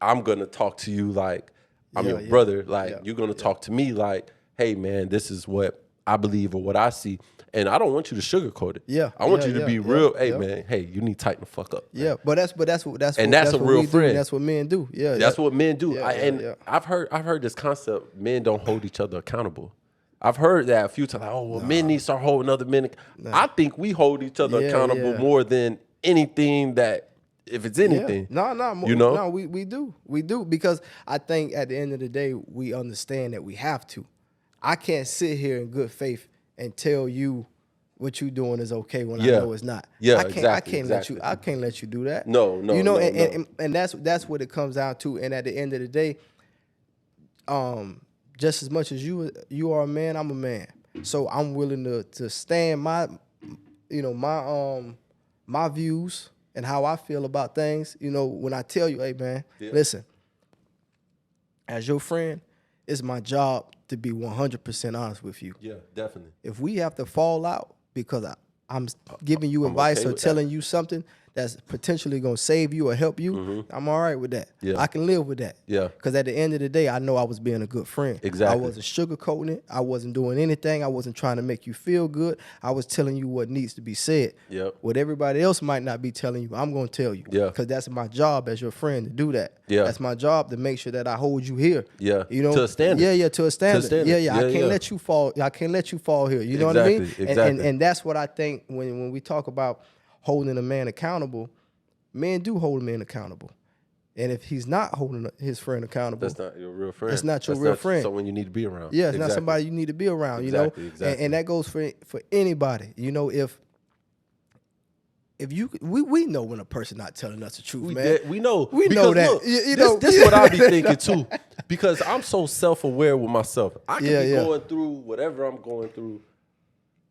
I'm gonna talk to you like I'm your brother. Like, you're going to talk to me like, hey, man, this is what I believe or what I see. And I don't want you to sugarcoat it. Yeah. I want you to be real. Hey, man, hey, you need to tighten the fuck up. Man. Yeah, but that's what a real friend. That's what men do. Yeah. That's what men do. Yeah, I've heard this concept, men don't hold each other accountable. I've heard that a few times. Like, oh, well, men need to start holding other men. I think we hold each other accountable more than anything that, if it's anything. No, we do. We do, because I think at the end of the day, we understand that we have to. I can't sit here in good faith and tell you what you doing is okay when I know it's not. Yeah, I can't let you do that. No. And that's what it comes down to. And at the end of the day, just as much as you are a man, I'm a man. So I'm willing to stand my views and how I feel about things. When I tell you, hey man, listen, as your friend, it's my job to be 100% honest with you. Yeah, definitely. If we have to fall out because I'm giving you advice or telling you something that's potentially going to save you or help you, I'm all right with that. Yeah. I can live with that. Yeah. Because at the end of the day, I know I was being a good friend. Exactly. I wasn't sugarcoating it. I wasn't doing anything. I wasn't trying to make you feel good. I was telling you what needs to be said. Yep. What everybody else might not be telling you, I'm going to tell you. Yeah. Because that's my job as your friend, to do that. Yeah. That's my job, to make sure that I hold you here. Yeah. To a standard. Yeah, to a standard. Yeah. I can't let you fall. I can't let you fall here. You know what I mean? Exactly. And that's what I think when we talk about holding a man accountable. Men do hold men accountable. And if he's not holding his friend accountable, that's not your real friend. That's not your real friend. Someone you need to be around. Yeah, it's not somebody you need to be around, Exactly. And that goes for anybody. If you we know when a person not telling us the truth, man. We know. We know that. Look, this is what I be thinking too. Because I'm so self-aware with myself. I can be going through whatever I'm going through,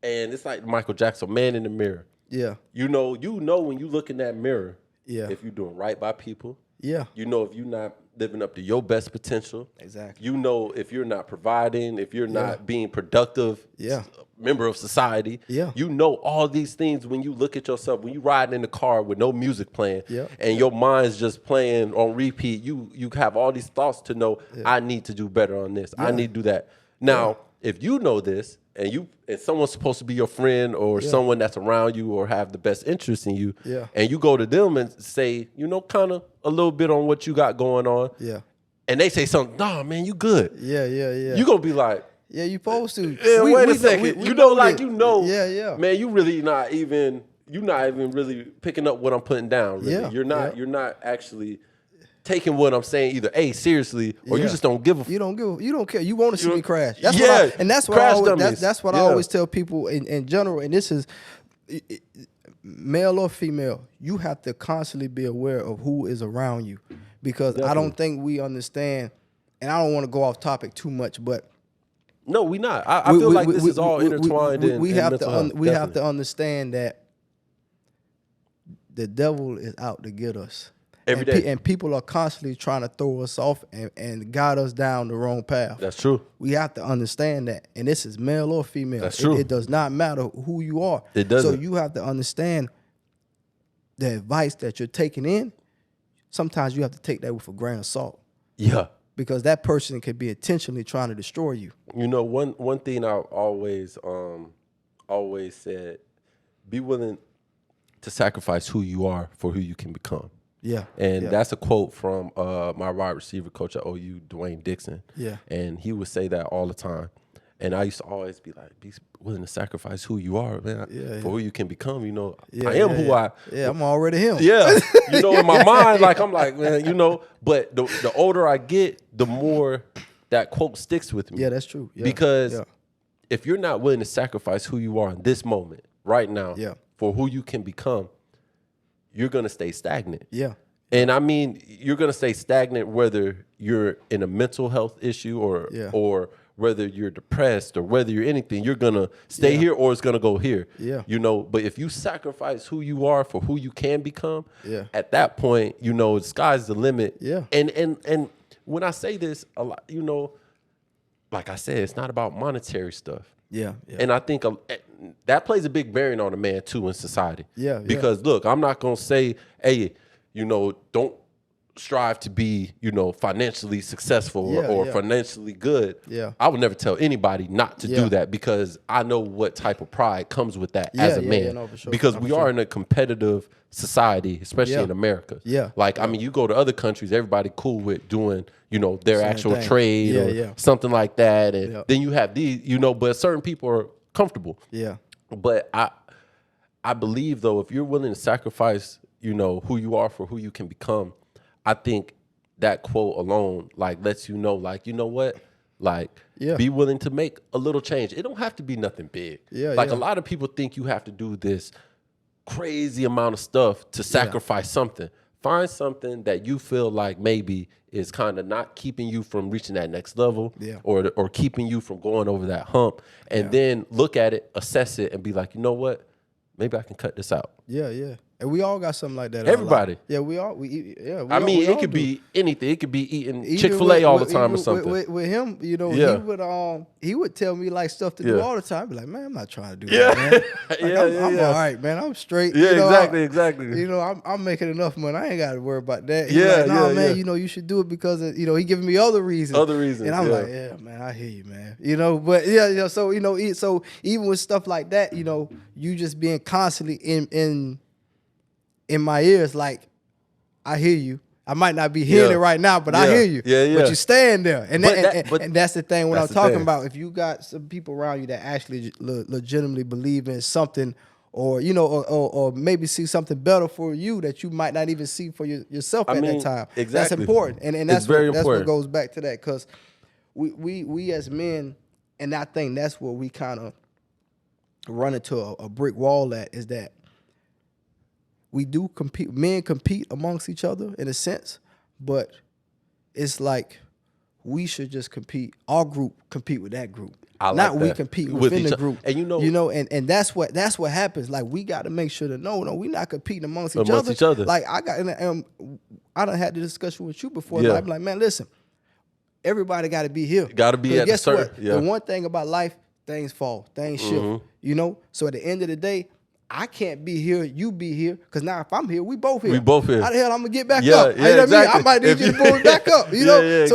and it's like Michael Jackson, Man in the Mirror. Yeah. You know when you look in that mirror, if you're doing right by people. Yeah. You know if you're not living up to your best potential. Exactly. You know if you're not providing, if you're not being productive member of society. Yeah. You know all these things when you look at yourself, when you riding in the car with no music playing and your mind's just playing on repeat, you have all these thoughts to know, I need to do better on this. I need to do that. Now, if you know this, and someone's supposed to be your friend or someone that's around you or have the best interest in you, and you go to them and say, kind of a little bit on what you got going on, and they say something, nah, man, you good. Yeah. You gonna be like, yeah, you supposed to. Yeah, wait a second. Man, you really you're not even really picking up what I'm putting down. Really. You're not actually taking what I'm saying either seriously or you just don't give a. You don't care. You want to see me crash. That's what I always tell people in general. And this is male or female. You have to constantly be aware of who is around you, because I don't think we understand. And I don't want to go off topic too much, but no, we not. I feel like this is all intertwined. We have to understand that the devil is out to get us. Every day. And people are constantly trying to throw us off and guide us down the wrong path. That's true. We have to understand that. And this is male or female. That's true. It does not matter who you are. It doesn't. So you have to understand the advice that you're taking in. Sometimes you have to take that with a grain of salt. Yeah. Because that person could be intentionally trying to destroy you. One thing I've always said, be willing to sacrifice who you are for who you can become. Yeah. And that's a quote from my wide receiver coach at OU, Dwayne Dixon. Yeah. And he would say that all the time. And I used to always be like, be willing to sacrifice who you are, man, for who you can become. I am who I. Yeah, I'm already him. Yeah. In my mind, I'm like, man, but the older I get, the more that quote sticks with me. Yeah, that's true. Yeah. Because if you're not willing to sacrifice who you are in this moment, right now, for who you can become, you're going to stay stagnant. Yeah. And I mean, you're going to stay stagnant whether you're in a mental health issue or whether you're depressed or whether you're anything, you're going to stay here or it's going to go here. Yeah. But if you sacrifice who you are for who you can become, at that point, the sky's the limit. Yeah. And when I say this a lot, like I said, it's not about monetary stuff. Yeah. And I think that plays a big bearing on a man too in society. Yeah. Because look, I'm not going to say, hey, don't strive to be, financially successful or financially good. Yeah. I would never tell anybody not to do that because I know what type of pride comes with that as a man. No, for sure. Because we are in a competitive society, especially in America. Yeah. Like, I mean, you go to other countries, everybody cool with doing, their actual trade or something like that. And then you have these, but certain people are comfortable. Yeah. But I believe, though, if you're willing to sacrifice, who you are for who you can become, I think that quote alone, like, lets you know, like, you know what? Like, be willing to make a little change. It don't have to be nothing big. A lot of people think you have to do this crazy amount of stuff to sacrifice something. Find something that you feel like maybe is kind of not keeping you from reaching that next level or keeping you from going over that hump. And then look at it, assess it, and be like, you know what? Maybe I can cut this out. Yeah. And we all got something like that. Everybody. Yeah, we all. It could be anything. It could be eating Chick-fil-A all the time or something. With him, he would tell me like stuff to do all the time. I'd be like, man, I'm not trying to do that, man. Like, I'm all right, man. I'm straight. Yeah, exactly. I'm making enough money. I ain't got to worry about that. He's like, man, you should do it because of, he giving me other reasons. And I'm like, yeah, man, I hear you, man. But so so even with stuff like that, you just being constantly in my ears, like, I hear you. I might not be hearing it right now, but I hear you. But you stand there. And that's the thing when I'm talking about. If you got some people around you that actually legitimately believe in something or, or maybe see something better for you that you might not even see for yourself at that time. Exactly. That's important. And that's what goes back to that. Because we as men, and I think that's where we kind of run into a brick wall at, is that we do compete. Men compete amongst each other in a sense, but it's like we should just compete. Our group compete with that group. We compete within the group. And and that's what happens. Like, we got to make sure that we're not competing amongst each other. Like, I done had the discussion with you before. I'm like, man, listen, everybody got to be here. Got to be at the start. The one thing about life, things fall, things shift. So at the end of the day, I can't be here, you be here, because now if I'm here, we both here. How the hell I'm going to get back up? I might need you to pull back up, So it's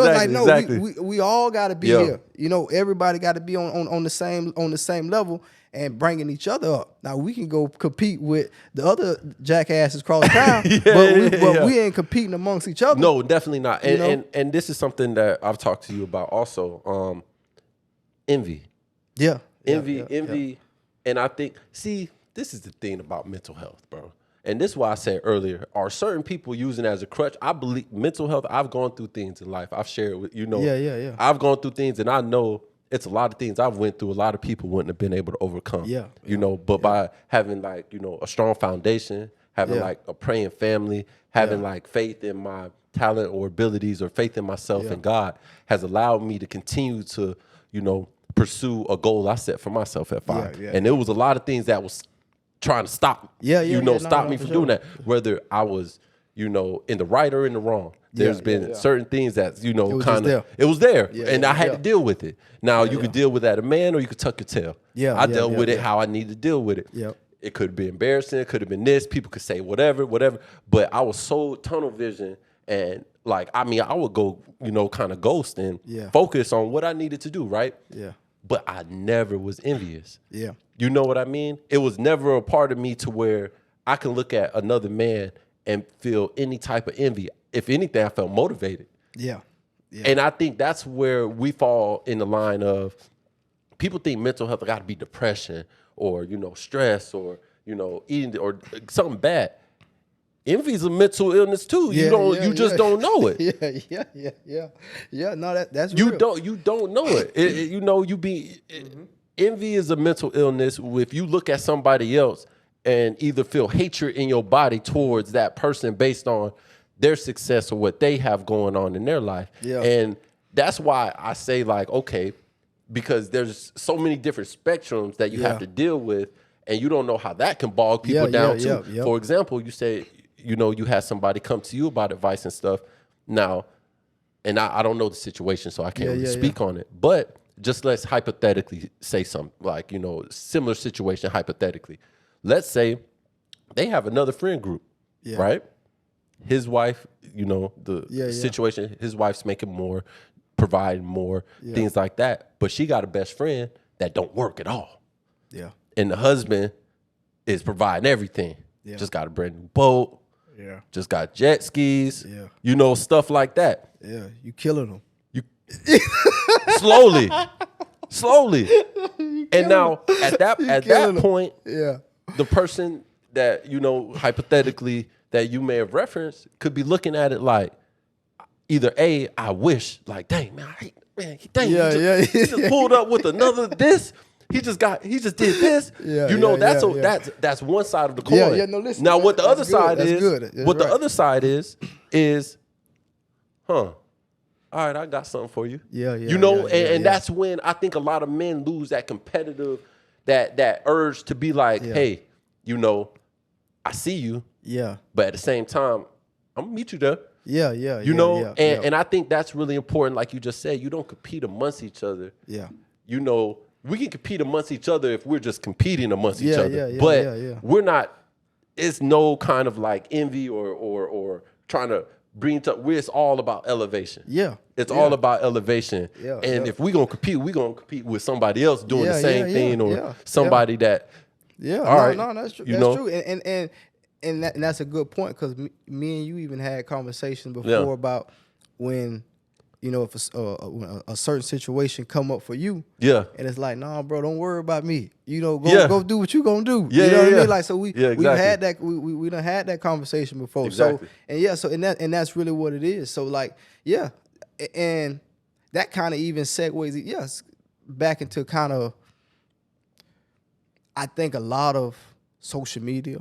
like, we all got to be here. Everybody got to be on the same level and bringing each other up. Now, we can go compete with the other jackasses across town, but we ain't competing amongst each other. No, definitely not. And this is something that I've talked to you about also, envy. Envy. And I think, this is the thing about mental health, bro. And this is why I said earlier, are certain people using it as a crutch? I believe mental health, I've gone through things in life. I've shared with, I've gone through things, and I know it's a lot of things I've went through. A lot of people wouldn't have been able to overcome. But by having like, a strong foundation, having like a praying family, having like faith in my talent or abilities or faith in myself and God has allowed me to continue to, pursue a goal I set for myself at 5. And it was a lot of things that was trying to stop, stop me from doing that. Whether I was, in the right or in the wrong. There's been certain things that, it was there. And I had to deal with it. Now, you could deal with that a man or you could tuck your tail. I dealt with it how I needed to deal with it. It could be embarrassing. It could have been this. People could say whatever. But I was so tunnel vision and like, I would go, kind of ghost and focus on what I needed to do, right? But I never was envious. You know what I mean? It was never a part of me to where I can look at another man and feel any type of envy. If anything, I felt motivated. And I think that's where we fall in the line of people think mental health got to be depression or, stress or, eating or something bad. Envy is a mental illness too. You just don't know it. No, that's you real. You don't know it. Envy is a mental illness. If you look at somebody else and either feel hatred in your body towards that person based on their success or what they have going on in their life. And that's why I say like, okay, because there's so many different spectrums that you have to deal with, and you don't know how that can bog people down too. For example, you say, you had somebody come to you about advice and stuff. Now, and I don't know the situation, so I can't really speak on it. But just let's hypothetically say something like, similar situation hypothetically. Let's say they have another friend group, right? his wife, the situation, his wife's making more, providing more, things like that. But she got a best friend that don't work at all. Yeah. And the husband is providing everything. Yeah. Just got a brand new boat. Yeah. Just got jet skis. Yeah. Stuff like that. Yeah. You killing them. Slowly. And now at that point, the person that, hypothetically that you may have referenced could be looking at it like either A, I wish, like, dang, man, he just pulled up with another this. He just did this. That's one side of the coin. No, listen. Now what the other side is, all right, I got something for you. And that's when I think a lot of men lose that competitive, that urge to be like, hey, I see you. Yeah. But at the same time, I'm gonna meet you there. And I think that's really important. Like you just said, you don't compete amongst each other. Yeah. We can compete amongst each other if we're just competing amongst each other. But we're not, it's no kind of like envy or trying to bring to, it's all about elevation. Yeah. It's all about elevation. Yeah. And if we're going to compete with somebody else doing the same thing or somebody that. Yeah. That's true. That's true. And that's a good point, because me and you even had conversations before about when, if a certain situation come up for you, and it's like, nah, bro, don't worry about me. Go do what you gonna do. You know what I mean? Like, so we've had that, we done had that conversation before. Exactly. So and that's really what it is. So like, and that kind of even segues, back into kind of, I think a lot of social media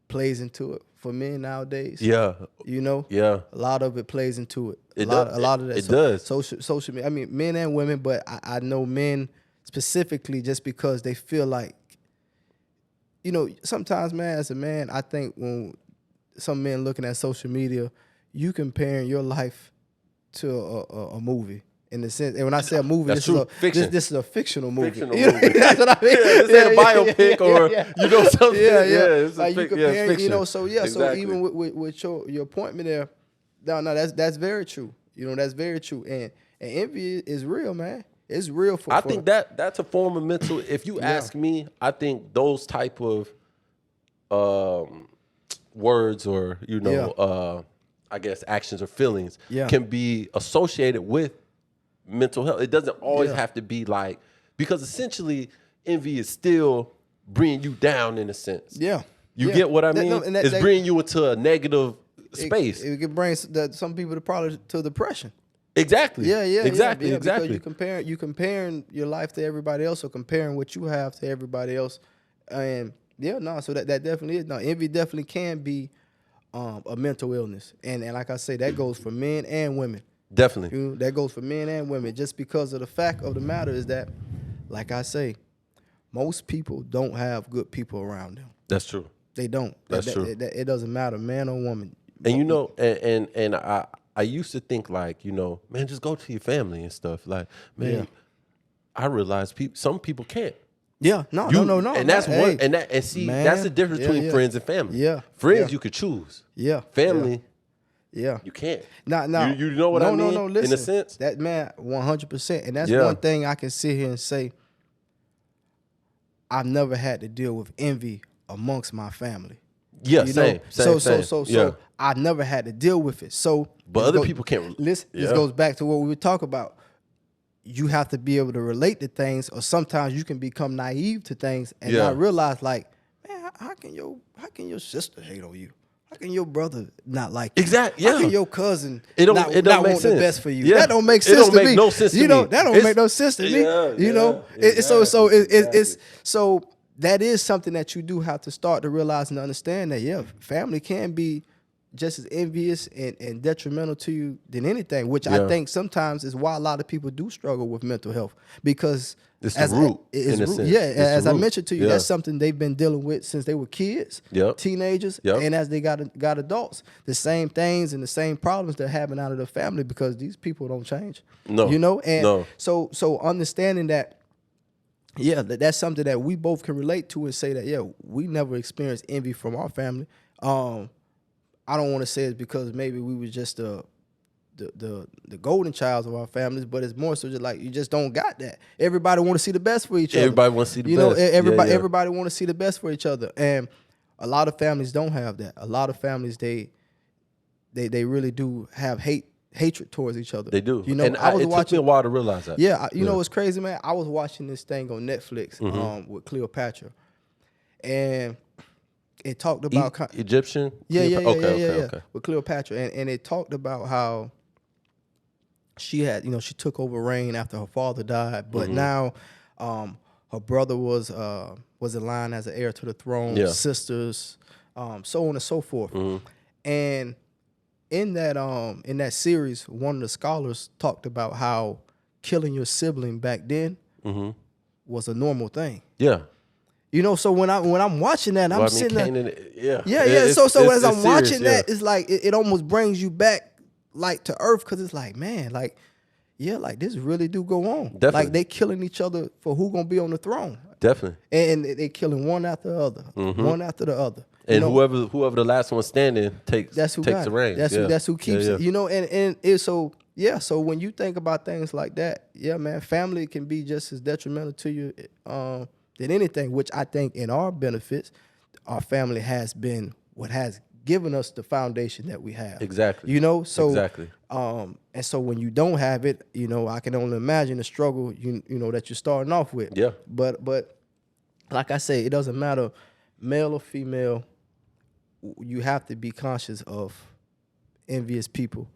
plays into it for men nowadays. Yeah. A lot of it plays into it. A lot of that. It does. Social media. I mean, men and women, but I know men specifically just because they feel like, sometimes, man, as a man, I think when some men looking at social media, you comparing your life to a movie. In the sense, and when I say a movie, this is a fictional movie. That's what I mean. This ain't a biopic or something. It's like you comparing, fiction. So even with your appointment there, no, that's very true. That's very true. And envy is real, man. It's real. I think that's a form of mental. If you ask me, I think those type of words or I guess actions or feelings can be associated with mental health. It doesn't always have to be like, because essentially envy is still bringing you down in a sense. Yeah. You get what I mean? It's bringing you into a negative space. It can bring some people probably to depression. Exactly. Exactly. Because you comparing your life to everybody else, or comparing what you have to everybody else. And so that definitely is. No, envy definitely can be a mental illness. And like I say, that goes for men and women. Definitely. That goes for men and women, just because of the fact of the matter is that, like I say, most people don't have good people around them. That's true. They don't. That's true. It doesn't matter, man or woman. And and I used to think like, man, just go to your family and stuff. Like, man, I realize some people can't. Yeah, no. And that's one. And that's the difference between friends and family. Yeah, friends you could choose. Yeah, family. Yeah, you can't. No. You know what I mean? No. Listen, in a sense, that man, 100%. And that's one thing I can sit here and say. I've never had to deal with envy amongst my family. Yeah, same. So I never had to deal with it. So, but other people can't. Listen, this goes back to what we were talking about. You have to be able to relate to things, or sometimes you can become naive to things and not realize, like, man, how can your sister hate on you? How can your brother not like you? Exactly. How can your cousin not want the best for you? That don't make sense to me. It don't make no sense to me. That don't make no sense to me. So that is something that you do have to start to realize and understand that, family can be just as envious and detrimental to you than anything, which I think sometimes is why a lot of people do struggle with mental health, because it's the root. As I mentioned to you, that's something they've been dealing with since they were kids, teenagers, and as they got adults. The same things and the same problems they're having out of the family, because these people don't change. So understanding that, that's something that we both can relate to and say that, we never experienced envy from our family. I don't want to say it's because maybe we was just the golden childs of our families, but it's more so just like you just don't got that. Everybody want to see the best for each other. Everybody want to see the best. Everybody want to see the best for each other, and a lot of families don't have that. A lot of families they really do have hatred towards each other. They do. You know, and it took me a while to realize that. Yeah, you know what's crazy, man? I was watching this thing on Netflix with Cleopatra, and it talked about Egyptian. Okay. With Cleopatra, and it talked about how she had, she took over reign after her father died, but now her brother was in line as an heir to the throne, sisters, so on and so forth, and in that series, one of the scholars talked about how killing your sibling back then was a normal thing. Yeah. You know, so when I'm watching that, I'm sitting there. So as I'm watching that, it's like it almost brings you back like to earth, because it's like, man, like, yeah, like this really do go on. Definitely. Like they killing each other for who gonna be on the throne. Definitely. And they killing one after the other, one after the other. And whoever the last one standing takes the reins. That's who keeps it. You know, and it's so when you think about things like that, yeah, man, family can be just as detrimental to you than anything, which I think in our benefits, our family has been what has given us the foundation that we have. Exactly. You know, so exactly. And so when you don't have it, you know, I can only imagine the struggle you know that you're starting off with. Yeah. But like I say, it doesn't matter male or female. You have to be conscious of envious people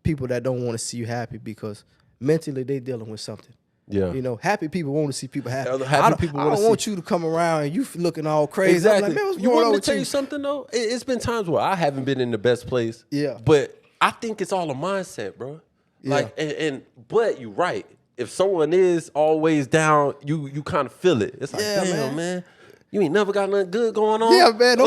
that don't want to see you happy, because mentally they dealing with something. Yeah. You know, happy people want to see people happy. I don't want you to come around and you looking all crazy. Exactly. I'm like, man, what's you going want on me to with tell you something though? It's been times where I haven't been in the best place. Yeah. But I think it's all a mindset, bro. Like, but you're right. If someone is always down, you kind of feel it. It's like, damn, man. You ain't never got nothing good going on. Yeah, man.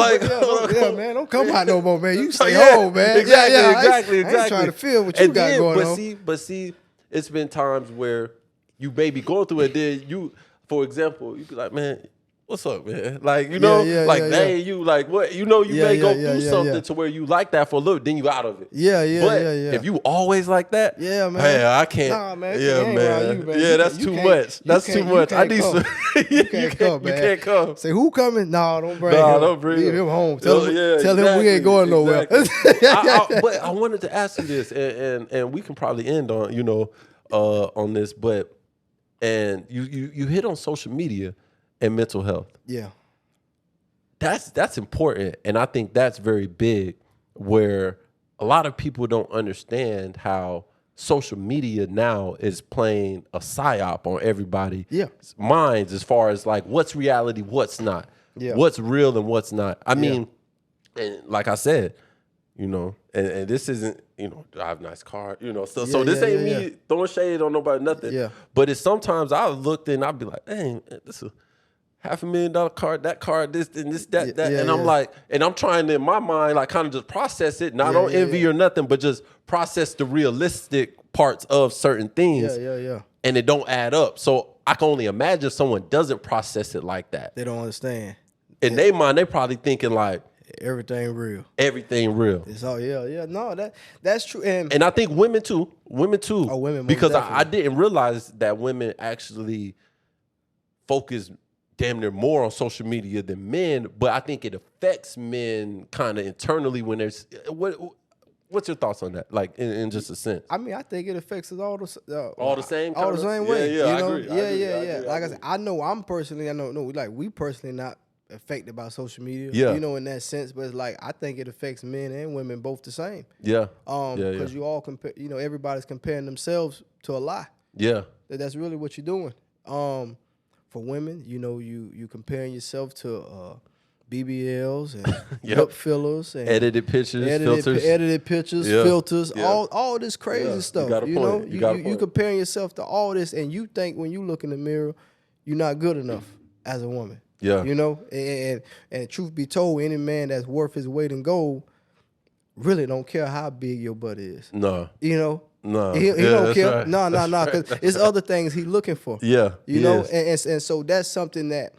Man. Don't come out no more, man. You stay home, man. Exactly. I ain't trying to feel what you got going on. But see, it's been times where you may be going through it. Then you, for example, you be like, man, what's up, man? Like, you know, you like what? You know, you may go through something to where you like that for a little, then you out of it. But if you always like that, man. Hey, I can't. Nah, man. Yeah, man. Yeah, that's too much. That's too much. I need some. You can't come, man. You can't come. Say, who coming? No, don't bring him. Don't bring Leave him home. Tell exactly, him we ain't going nowhere. But I wanted to ask you this, and we can probably end on, you know, on this, but and you hit on social media and mental health. Yeah. That's important. And I think that's very big, where a lot of people don't understand how social media now is playing a psyop on everybody's minds as far as like what's reality, what's not, what's real and what's not. I mean, and like I said, you know, and this isn't, you know, I have a nice car, you know, so this ain't me throwing shade on nobody, nothing. Yeah. But it's sometimes I looked and I'd be like, dang, this is $500,000 car, that car, this and this, that. And I'm like, and I'm trying to, in my mind, like kind of just process it. Not on envy or nothing, but just process the realistic parts of certain things. Yeah. And it don't add up. So I can only imagine someone doesn't process it like that. They don't understand. In their mind, they probably thinking like, everything real. It's all no, that's true. And I think women too. Oh, women, because I didn't realize that women actually focus damn near more on social media than men, but I think it affects men kind of internally when there's what's your thoughts on that? Like in just a sense. I mean, I think it affects us all the same way. Yeah, you know? I agree. Like I said, I know we personally not affected by social media. Yeah. You know, in that sense, but it's like I think it affects men and women both the same. Yeah. Because you all compare, you know, everybody's comparing themselves to a lie. Yeah. That's really what you're doing. For women, you know, you comparing yourself to BBLs and lip fillers and edited pictures, filters, all this crazy stuff. You comparing yourself to all this, and you think when you look in the mirror, you're not good enough as a woman. Yeah. You know, and truth be told, any man that's worth his weight in gold really don't care how big your butt is. No. You know? No. He don't care. Right. No, because it's other things he's looking for. Yeah. You know? And so that's something that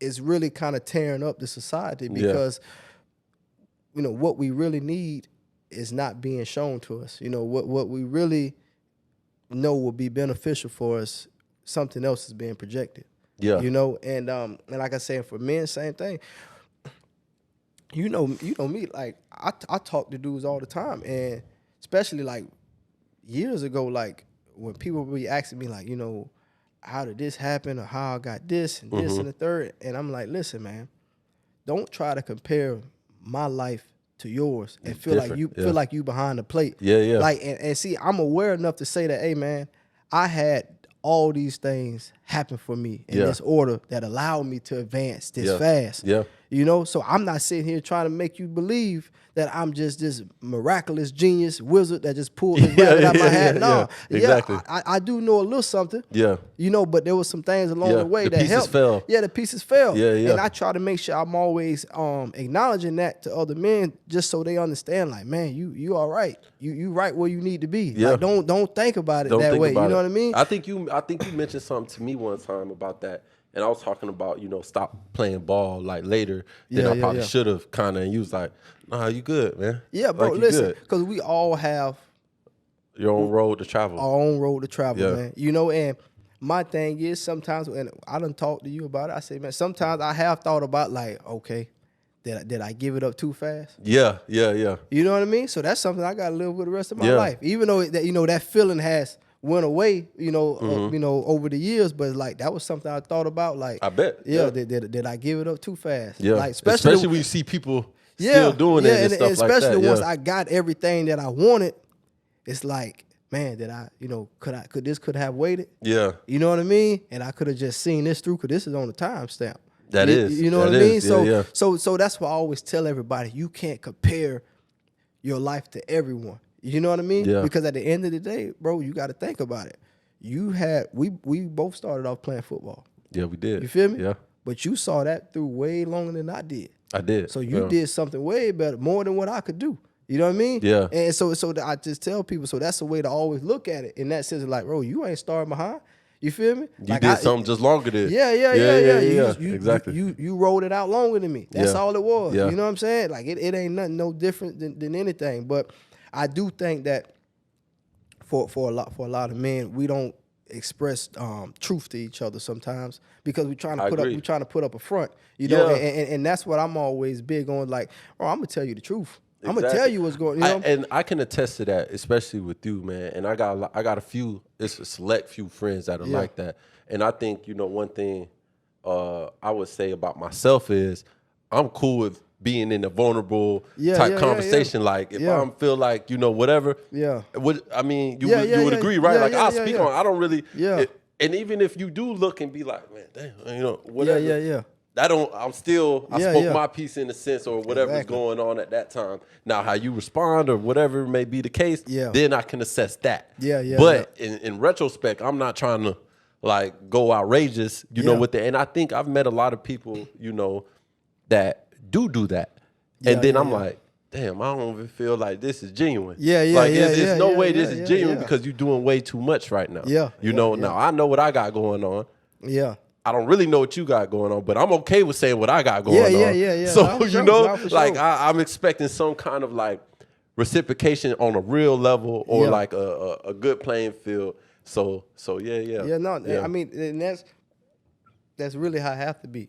is really kind of tearing up the society, because what we really need is not being shown to us. What we really know will be beneficial for us, something else is being projected. Yeah. And like I said, for men, same thing. You know me, like I talk to dudes all the time, and especially like years ago, like when people would be asking me like, how did this happen, or how I got this and this and the third, and I'm like, listen, man, don't try to compare my life to yours and feel like you behind the plate. Yeah. Like and see, I'm aware enough to say that, hey man, I had all these things happen for me in this order that allowed me to advance this fast. Yeah. So I'm not sitting here trying to make you believe that I'm just this miraculous genius wizard that just pulled his rabbit out my hat. No, exactly. I do know a little something. Yeah. But there was some things along the way that helped. Fell. Yeah, the pieces fell. Yeah. And I try to make sure I'm always acknowledging that to other men, just so they understand, like, man, you all right. You right where you need to be. Yeah. Like, don't think about it that way. You know what I mean? I think you mentioned something to me one time about that. And I was talking about, stop playing ball like later than I probably should have, kind of. And you was like, nah, you good, man. Yeah, bro, like, listen, because we all have your own road to travel. Our own road to travel, man. And my thing is sometimes, and I done talked to you about it, I say, man, sometimes I have thought about like, okay, did I give it up too fast? Yeah. You know what I mean? So that's something I got to live with the rest of my life. Even though that, that feeling has went away, over the years, but like that was something I thought about. Like, I bet. Yeah. Did I give it up too fast? Yeah. Like, especially when you see people still doing it and stuff like that. Especially once I got everything that I wanted, it's like, man, did I, could this have waited? Yeah. You know what I mean? And I could have just seen this through, because this is on the timestamp. That is. You know what I mean? Yeah, so that's why I always tell everybody, you can't compare your life to everyone. You know what I mean? Yeah. Because at the end of the day, bro, you got to think about it. We both started off playing football. Yeah, we did. You feel me? Yeah. But you saw that through way longer than I did. I did. So you did something way better, more than what I could do. You know what I mean? Yeah. And so I just tell people, so that's the way to always look at it. In that sense, like, bro, you ain't starting behind. You feel me? You did something just longer than. Yeah. Exactly. You rolled it out longer than me. That's all it was. Yeah. You know what I'm saying? Like, it ain't nothing no different than anything. But I do think that for a lot of men, we don't express truth to each other sometimes, because we're trying to put up a front. And that's what I'm always big on. Like, oh, I'm gonna tell you the truth. Exactly. I'm gonna tell you what's going on. And I can attest to that, especially with you, man. And I got a select few friends that are like that. And I think, one thing I would say about myself is I'm cool with being in a vulnerable type conversation. Like, if I feel like, whatever. Yeah. You would agree, right? I'll speak on it. I don't really. Yeah. And even if you do look and be like, man, damn, whatever. Yeah. I spoke my piece in a sense, or whatever's going on at that time. Now, how you respond or whatever may be the case, then I can assess that. But in retrospect, I'm not trying to like go outrageous, with it. And I think I've met a lot of people, that do that. And then I'm like, damn, I don't even feel like this is genuine. There's no way this is genuine because you're doing way too much right now. Now I know what I got going on. Yeah. I don't really know what you got going on, but I'm okay with saying what I got going on. So, I'm expecting some kind of like reciprocation on a real level, or like a good playing field. So yeah. I mean, and that's really how I have to be,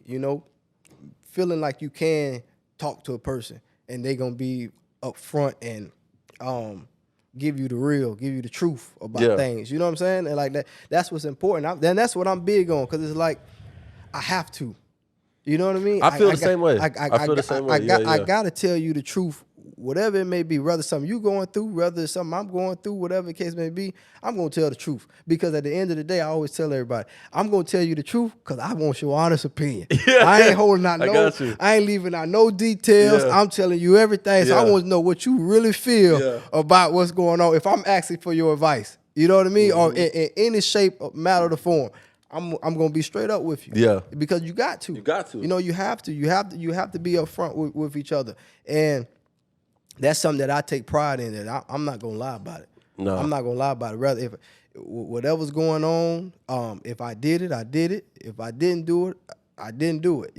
feeling like you can talk to a person and they gonna be upfront and give you the truth about things. You know what I'm saying? And like that's what's important. Then that's what I'm big on, because it's like I have to. You know what I mean? I feel the same way. I feel the same way. I gotta tell you the truth, whatever it may be, whether something you going through, whether it's something I'm going through, whatever the case may be, I'm gonna tell the truth. Because at the end of the day, I always tell everybody, I'm gonna tell you the truth because I want your honest opinion. I ain't holding out I ain't leaving out no details. I'm telling you everything. So I want to know what you really feel about what's going on. If I'm asking for your advice, you know what I mean? Or in any shape, matter, or form, I'm gonna be straight up with you. Yeah. Because you got to. You got to. You have to. You have to be upfront with each other. And that's something that I take pride in. That I'm not gonna lie about it. No, I'm not gonna lie about it. Rather, if whatever's going on, if I did it, I did it. If I didn't do it, I didn't do it.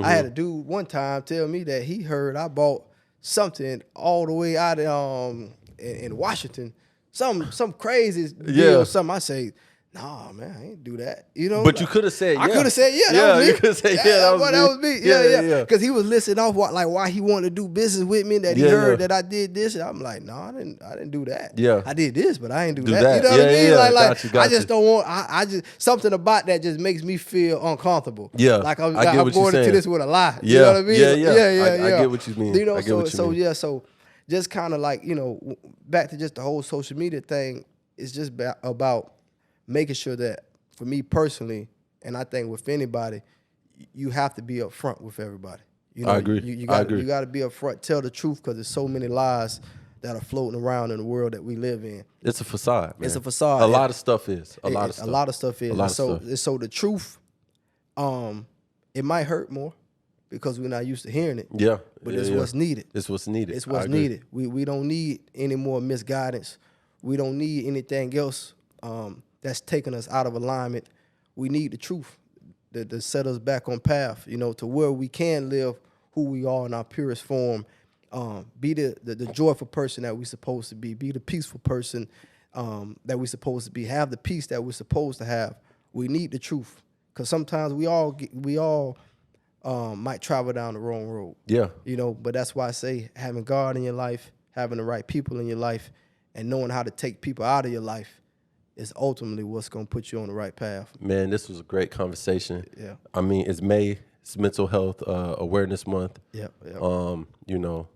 I had a dude one time tell me that he heard I bought something all the way out in Washington, some crazy deal or something. I say, nah, man, I ain't do that. You know, but you could have said, I could have said, that was me. You could have said, that was me. Yeah. Because he was listing off why he wanted to do business with me. That he heard that I did this, and I'm like, no, I didn't do that. Yeah, I did this, but I ain't do that. You know what I mean? Like I just don't want. I just something about that just makes me feel uncomfortable. Yeah, like I'm going into this with a lie. You know what I mean? I get what you mean. You know, so just kind of like, you know, back to just the whole social media thing. It's just about making sure that, for me personally, and I think with anybody, you have to be upfront with everybody. You know, I agree. You got to be upfront, tell the truth, because there's so many lies that are floating around in the world that we live in. It's a facade, man. It's a facade. A lot of stuff is. A lot of stuff is. So the truth, it might hurt more because we're not used to hearing it. Yeah. But it's what's needed. It's what's needed. It's what's needed. We don't need any more misguidance. We don't need anything else that's taking us out of alignment. We need the truth to set us back on path, you know, to where we can live who we are in our purest form. Be the joyful person that we're supposed to be the peaceful person that we're supposed to be, have the peace that we're supposed to have. We need the truth, because sometimes we all might travel down the wrong road. Yeah. You know, but that's why I say having God in your life, having the right people in your life, and knowing how to take people out of your life is ultimately what's going to put you on the right path. Man, this was a great conversation. Yeah. I mean, it's May. It's Mental Health Awareness Month. Yeah. You know,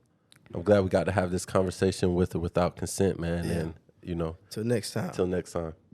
I'm glad we got to have this conversation with or without consent, man. Yeah. And, you know. Till next time.